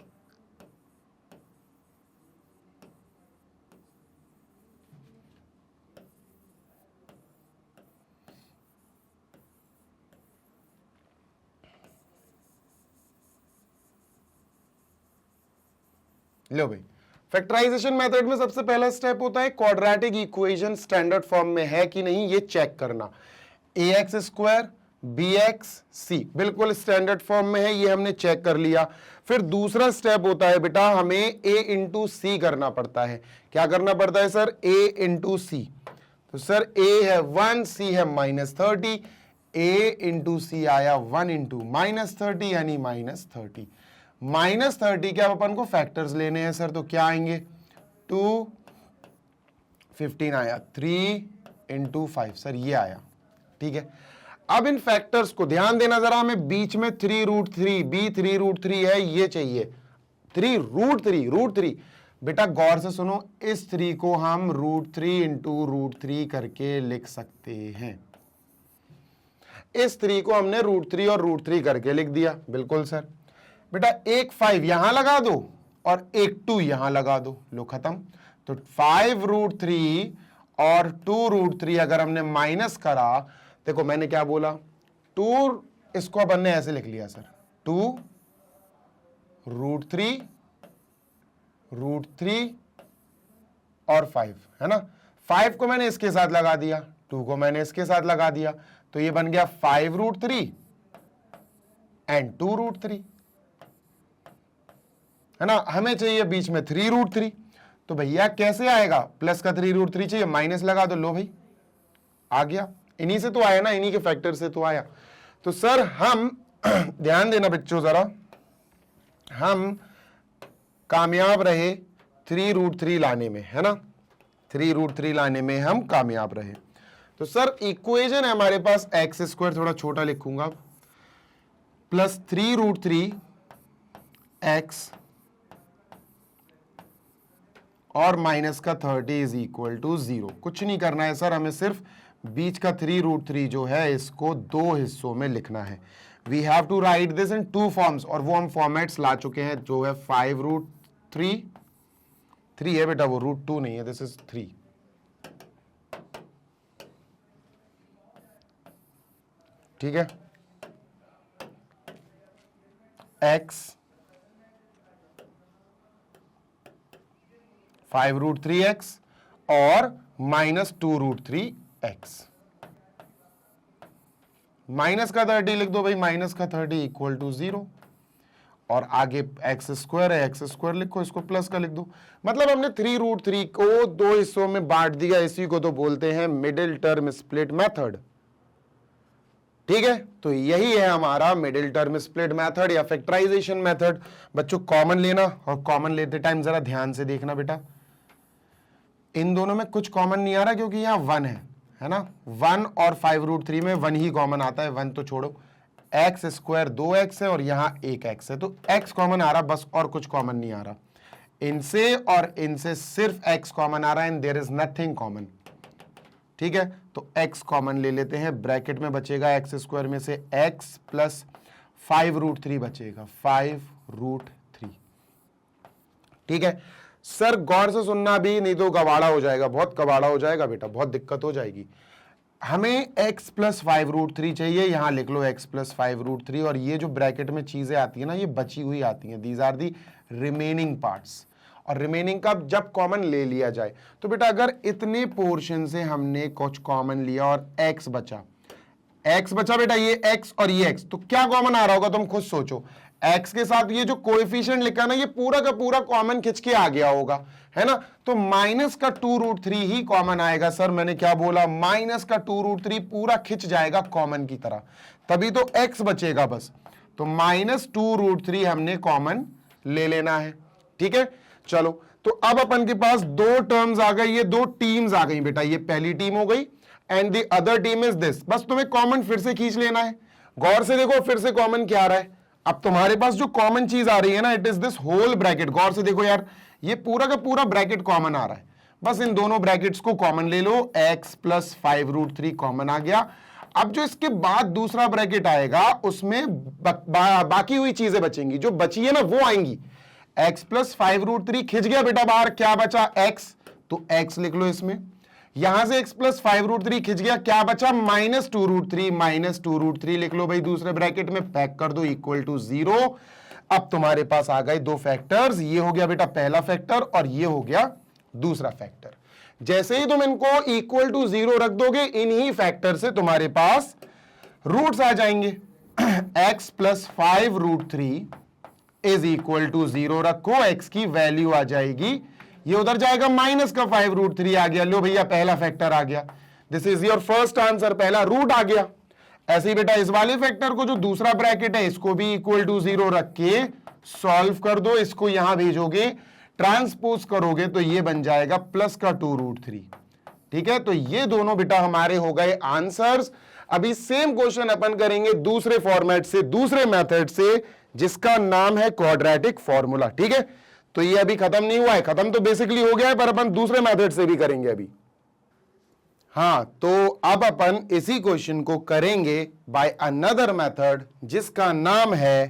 लो भाई, फैक्टराइजेशन मेथड में सबसे पहला स्टेप होता है क्वाड्रेटिक इक्वेशन स्टैंडर्ड फॉर्म में है कि नहीं ये चेक करना। ax² bx c बिल्कुल स्टैंडर्ड फॉर्म में है, ये हमने चेक कर लिया। फिर दूसरा स्टेप होता है बेटा, हमें a इंटू सी करना पड़ता है। क्या करना पड़ता है सर? a इंटू सी। तो सर a है 1, c है -30, a इंटू सी आया 1 इंटू -30 यानी -30। -30 के अब अपन को फैक्टर्स लेने हैं सर, तो क्या आएंगे? 2, 15 आया, 3 इंटू 5 सर ये आया, ठीक है। अब इन फैक्टर्स को ध्यान देना जरा, हमें बीच में 3√3 b 3√3 है, ये चाहिए 3√3 बेटा गौर से सुनो, इस 3 को हम √3 इंटू √3 करके लिख सकते हैं। इस 3 को हमने √3 और √3 करके लिख दिया, बिल्कुल सर। बेटा एक 5 यहां लगा दो और एक 2 यहां लगा दो, लो खत्म। तो 5√3 और 2√3 अगर हमने माइनस करा, देखो मैंने क्या बोला, 2 इसको अपन ने ऐसे लिख लिया सर, 2√3 √3 और 5, है ना। 5 को मैंने इसके साथ लगा दिया, 2 को मैंने इसके साथ लगा दिया, तो ये बन गया 5√3 एंड 2√3, है ना। हमें चाहिए बीच में 3√3, तो भैया कैसे आएगा? प्लस का 3√3 चाहिए, माइनस लगा दो, लो भाई आ गया। इन्हीं से तो आया ना, इन्हीं के फैक्टर से तो आया। तो सर हम ध्यान देना बच्चों जरा, हम कामयाब रहे 3√3 लाने में, है ना, 3√3 लाने में हम कामयाब रहे। तो सर इक्वेशन है हमारे पास x², थोड़ा छोटा लिखूंगा, प्लस 3√3 x और माइनस का 30 इज इक्वल टू 0। कुछ नहीं करना है सर, हमें सिर्फ बीच का 3√3 जो है इसको 2 हिस्सों में लिखना है। We have to write this in 2 forms, और वो हम फॉर्मेट्स ला चुके हैं, जो है 5√3 3 है बेटा, वो √2 नहीं है, दिस इज 3, ठीक है। x 5√3x और -2√3x, माइनस का 30 लिख दो भाई, माइनस का 30 इक्वल टू 0, और आगे x² है, x² लिखो, इसको प्लस का लिख दो। मतलब हमने 3√3 को 2 हिस्सों में बांट दिया, इसी को तो बोलते हैं मिडिल टर्म स्प्लिट मेथड। ठीक है, तो यही है हमारा मिडिल टर्म स्प्लिट मेथड या फैक्टराइजेशन मेथड। बच्चों कॉमन लेना, और कॉमन लेते टाइम जरा ध्यान से देखना बेटा, इन दोनों में कुछ कॉमन नहीं आ रहा क्योंकि यहाँ 1 है ना। 1 और 5√3 में 1 ही कॉमन आता है, 1 तो छोड़ो। एक्स स्क्वायर 2x है और यहाँ 1x है, तो x कॉमन आ रहा बस, और कुछ कॉमन नहीं आ रहा। इनसे और इनसे सिर्फ x कॉमन आ रहा है, and there is nothing common. ठीक है, तो x कॉमन ले लेते हैं, ब्रैकेट में बचेगा x स्क्वायर में से x प्लस 5√3 बचेगा, 5√3। ठीक है सर, गौर से सुनना भी, नहीं तो कबाड़ा हो जाएगा, बहुत कबाड़ा हो जाएगा बेटा, बहुत दिक्कत हो जाएगी। हमें x प्लस 5√3 चाहिए, यहां लिख लो x प्लस 5√3, और ये जो ब्रैकेट में चीजें आती है ना, ये बची हुई आती हैं, these are the remaining parts. और रिमेनिंग का जब कॉमन ले लिया जाए, तो बेटा अगर इतने पोर्शन से हमने कुछ कॉमन लिया और x बचा बेटा, ये x और ये x, तो क्या कॉमन आ रहा होगा तुम खुद सोचो। x के साथ ये जो कोएफिशिएंट लिखा ना, ये पूरा का पूरा कॉमन खिंच के आ गया होगा, है ना। तो माइनस का 2√3 ही कॉमन आएगा। सर मैंने क्या बोला, माइनस का 2√3 पूरा खिंच जाएगा कॉमन की तरह, तभी तो x बचेगा बस। तो माइनस 2√3 हमने कॉमन ले लेना है। ठीक है, चलो, तो अब अपन के पास दो टर्म्स आ गई, ये दो टीम्स आ गई बेटा, ये पहली टीम हो गई and the other team is this. बस तुम्हें कॉमन फिर से खींच लेना है। गौर से देखो फिर से कॉमन क्या आ रहा है। अब तुम्हारे पास जो कॉमन चीज आ रही है ना, it is this whole bracket. गौर से देखो यार, ये पूरा का पूरा ब्रैकेट कॉमन आ रहा है। बस इन दोनों ब्रैकेट्स को कॉमन ले लो, x प्लस 5√3 कॉमन आ गया। अब जो इसके बाद दूसरा ब्रैकेट आएगा, उसमें बाकी हुई चीजें बचेंगी, जो बची है ना वो आएंगी। x प्लस 5√3 खिंच गया बेटा बाहर, क्या बचा x, तो x लिख लो इसमें। यहां से x प्लस 5√3 खिंच गया, क्या बचा माइनस 2√3, माइनस 2√3 लिख लो भाई दूसरे ब्रैकेट में, पैक कर दो इक्वल टू 0। अब तुम्हारे पास आ गए दो फैक्टर्स, ये हो गया बेटा पहला फैक्टर और ये हो गया दूसरा फैक्टर। जैसे ही तुम इनको इक्वल टू 0 रख दोगे, इन्हीं फैक्टर से तुम्हारे पास रूट्स आ जाएंगे। x plus 5√3 is equal to 0 रखो, x की वैल्यू आ जाएगी, ये उधर जाएगा, माइनस का 5√3 आ गया। लो भैया पहला फैक्टर आ गया, this is your first answer, पहला रूट आ गया। ऐसे ही बेटा इस वाले फैक्टर को, जो दूसरा ब्रैकेट है, इसको भी इक्वल टू 0 रख के सॉल्व कर दो, इसको यहां भेजोगे, ट्रांसपोज करोगे तो ये बन जाएगा प्लस का 2√3। ठीक है, तो ये दोनों बेटा हमारे हो गए आंसर्स। अभी सेम क्वेश्चन अपन करेंगे दूसरे फॉर्मेट से, दूसरे मेथड से, जिसका नाम है क्वाड्रेटिक फॉर्मूला। ठीक है, तो ये अभी खत्म नहीं हुआ है, खत्म तो बेसिकली हो गया है, पर अपन दूसरे मेथड से भी करेंगे अभी। हाँ, तो अब अपन इसी क्वेश्चन को करेंगे बाय अनदर मेथड, जिसका नाम है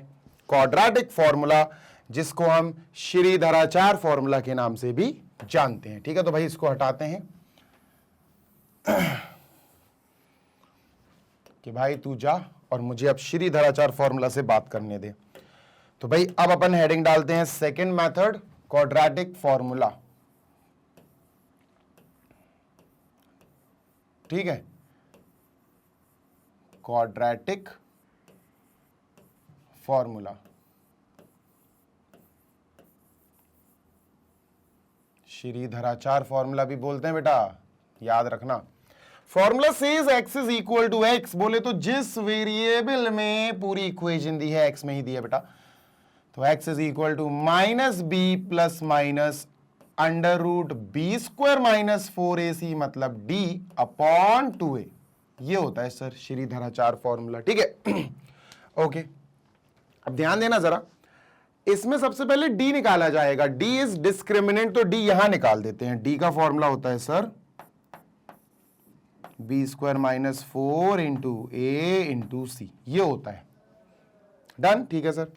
क्वाड्रेटिक फॉर्मूला, जिसको हम श्रीधराचार्य फॉर्मूला के नाम से भी जानते हैं। ठीक है, तो भाई इसको हटाते हैं कि भाई तू जा और मुझे अब श्रीधराचार्य फॉर्मूला से बात करने दे। तो भाई अब अपन हेडिंग डालते हैं सेकंड मेथड, क्वाड्रेटिक फॉर्मूला। ठीक है, क्वाड्रेटिक फॉर्मूला, श्रीधराचार्य फॉर्मूला भी बोलते हैं बेटा, याद रखना। Formula says x is equal to x, बोले तो जिस वेरिएबल में पूरी इक्वेशन दी है x में ही दी है बेटा, तो x is equal to minus B plus minus under root B square minus 4ac, मतलब d अपॉन 2a। ये होता है सर श्रीधराचार्य फॉर्मूला। ठीक है ओके, अब ध्यान देना जरा, इसमें सबसे पहले d निकाला जाएगा, d इज डिस्क्रिमिनेंट, तो d यहां निकाल देते हैं। d का फॉर्मूला होता है sir b square minus 4 into a into c, ये होता है। डन, ठीक है सर।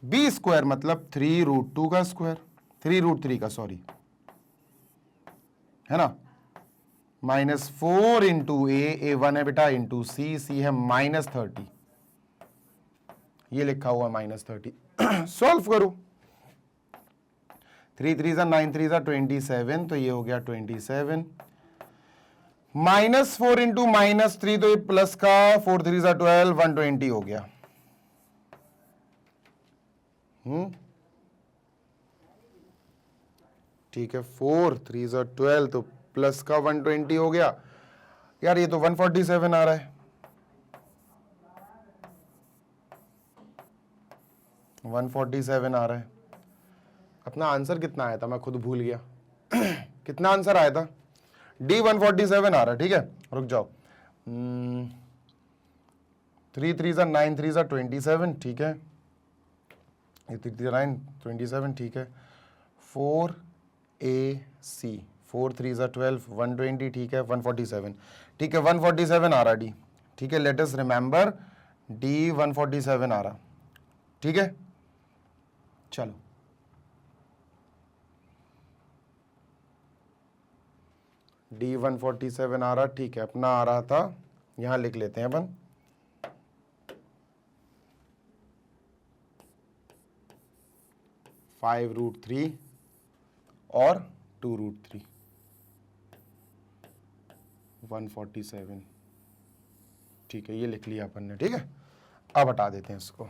बी स्क्वायर मतलब 3√2 का स्क्वायर, 3√3 का सॉरी, है ना, माइनस 4 इंटू ए 1 है बेटा, इंटू सी, सी है माइनस 30, ये लिखा हुआ माइनस 30। सॉल्व करो, 3 3 9 3 27, तो ये हो गया 27, माइनस 4 इंटू माइनस 3, तो ये प्लस का 4 3 12, 120 हो गया। ठीक है, 4 3 12, तो प्लस का 120 हो गया। यार ये तो 147 आ रहा है, 147 आ रहा है। अपना आंसर कितना आया था, मैं खुद भूल गया। कितना आंसर आया था? D 147 आ रहा है, ठीक है। रुक जाओ। 3 3 9 3 27, ठीक है। 9 27, ठीक है। 4AC 4 3 12 120, ठीक है। 147, ठीक है। 147 आ रहा D, ठीक है। लेट अस रिमेंबर D 147 आ रहा, ठीक है। चलो D 147 आ रहा, ठीक है। अपना आ रहा था, यहां लिख लेते हैं अपन, 5√3 और 2√3, 147, ठीक है। ये लिख लिया अपन ने, ठीक है। अब हटा देते हैं इसको।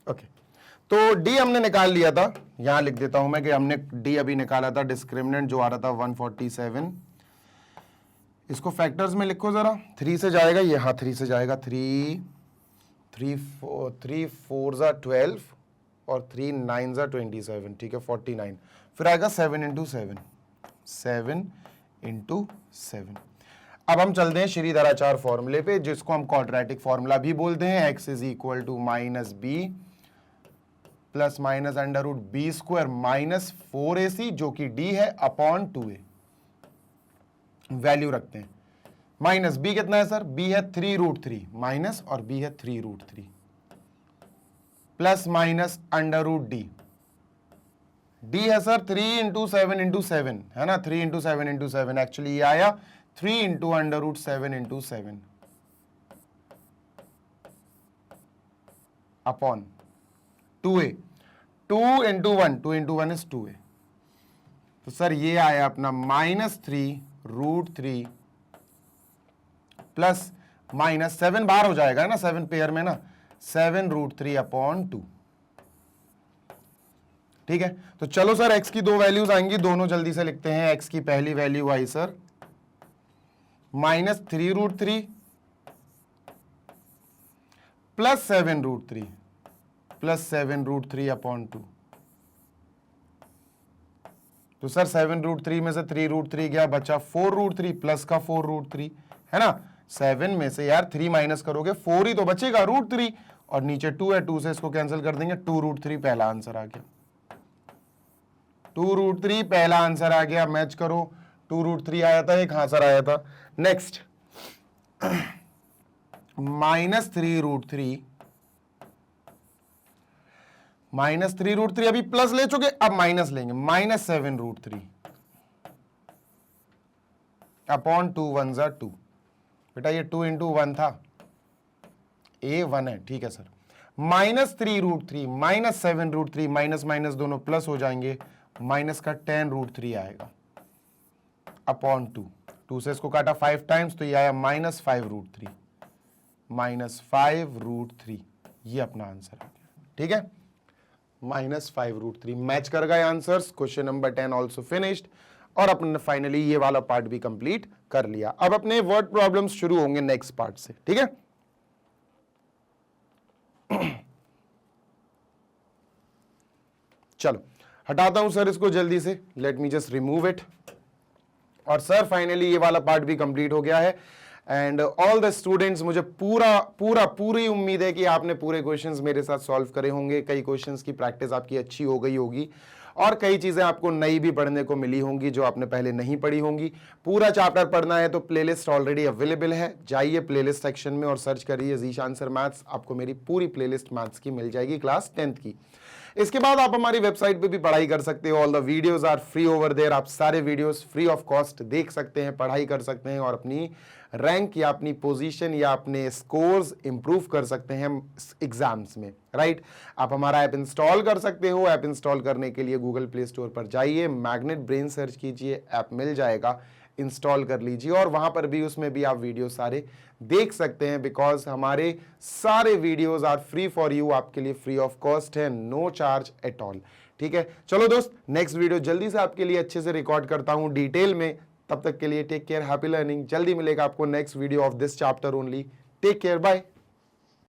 ओके, तो डी हमने निकाल लिया था। यहां लिख देता हूं मैं कि हमने डी अभी निकाला था, डिस्क्रिमिनेंट जो आ रहा था 147। इसको फैक्टर्स में लिखो जरा। 3 से जाएगा ये, हाँ 3 से जाएगा। 3 4 12 और 3 9 27, ठीक है। 49, फिर आएगा 7 × 7, 7 × 7। अब हम चलते हैं श्रीधराचार्य फॉर्मूले पे, जिसको हम क्वाड्रेटिक फॉर्मूला भी बोलते हैं। x = -b plus minus √b² minus 4ac, जो कि d है, अपॉन 2a। वैल्यू रखते हैं। माइनस b कितना है सर? b है 3√3 माइनस, और b है 3√3, प्लस माइनस √d। d है सर 3 × 7 × 7, है ना। 3 × 7 × 7, एक्चुअली ये आया 3 × √7 × 7 अपॉन 2a। 2 × 1, 2 × 1 is 2a। तो सर ये आया अपना -3√3 प्लस माइनस 7 बाहर हो जाएगा ना, 7 पेयर में ना, 7√3 अपॉन 2, ठीक है। तो चलो सर, x की दो वैल्यूज आएंगी, दोनों जल्दी से लिखते हैं। x की पहली वैल्यू आई सर -3√3 प्लस 7√3 प्लस 7√3 अपॉन 2। तो सर 7√3 में से 3√3 गया, बचा 4√3 प्लस का 4√3, है ना। 7 में से यार 3 माइनस करोगे 4 ही तो बचेगा, √3, और नीचे 2 है, 2 से इसको कैंसिल कर देंगे, 2√3 पहला आंसर आ गया। 2√3 पहला आंसर आ गया। मैच करो, 2√3 आया था, एक आंसर आया था। नेक्स्ट -3√3 -3√3 अभी प्लस ले चुके, अब माइनस लेंगे, -7√3 अपॉन 2 1 = 2। बेटा ये 2 × 1 था, a 1 है, ठीक है सर। -3√3 -7√3, माइनस माइनस दोनों प्लस हो जाएंगे, माइनस का 10√3 आएगा अपॉन 2। 2 से इसको काटा 5 टाइम्स, तो ये आया -5√3, -5√3। ये अपना आंसर आ गया, ठीक है। -5√3 मैच कर गए answers. Question number 10 also finished, और अपने फाइनली ये वाला पार्ट भी कंप्लीट कर लिया। अब अपने वर्ड प्रॉब्लम्स शुरू होंगे नेक्स्ट पार्ट से, ठीक है। चलो हटाता हूं सर इसको जल्दी से, late me just remove it. और सर फाइनली ये वाला पार्ट भी कंप्लीट हो गया है। एंड ऑल द स्टूडेंट्स, मुझे पूरी उम्मीद है कि आपने पूरे क्वेश्चंस मेरे साथ सॉल्व करे होंगे। कई क्वेश्चंस की प्रैक्टिस आपकी अच्छी हो गई होगी, और कई चीजें आपको नई भी पढ़ने को मिली होंगी जो आपने पहले नहीं पढ़ी होंगी। पूरा चैप्टर पढ़ना है तो प्लेलिस्ट ऑलरेडी अवेलेबल है, जाइए प्लेलिस्ट सेक्शन में और सर्च करिए ज़ीशान सर मैथ्स। आपको मेरी पूरी प्लेलिस्ट मैथ्स की मिल जाएगी, क्लास 10th की। इसके बाद आप हमारी वेबसाइट पे भी पढ़ाई कर सकते हो। All the videos are free over there. आप सारे वीडियोस फ्री ऑफ कॉस्ट देख सकते हैं, पढ़ाई कर सकते हैं, और अपनी रैंक या अपनी पोजीशन या अपने स्कोर्स इंप्रूव कर सकते हैं एग्जाम्स में, राइट। आप हमारा ऐप इंस्टॉल कर सकते हो। ऐप इंस्टॉल करने के लिए गूगल प्ले स्टोर पर जाइए, मैग्नेट ब्रेन सर्च कीजिए, ऐप मिल जाएगा, इंस्टॉल कर लीजिए, और वहां पर भी, उसमें भी आप वीडियो सारे देख सकते हैं, बिकॉज हमारे सारे videos are free for you, आपके लिए फ्री ऑफ कॉस्ट है, नो चार्ज एट ऑल, ठीक है। चलो दोस्त, नेक्स्ट वीडियो जल्दी से आपके लिए अच्छे से रिकॉर्ड करता हूं डिटेल में, तब तक के लिए टेक केयर, हैप्पी लर्निंग। जल्दी मिलेगा आपको next video of this chapter only. Take care, bye.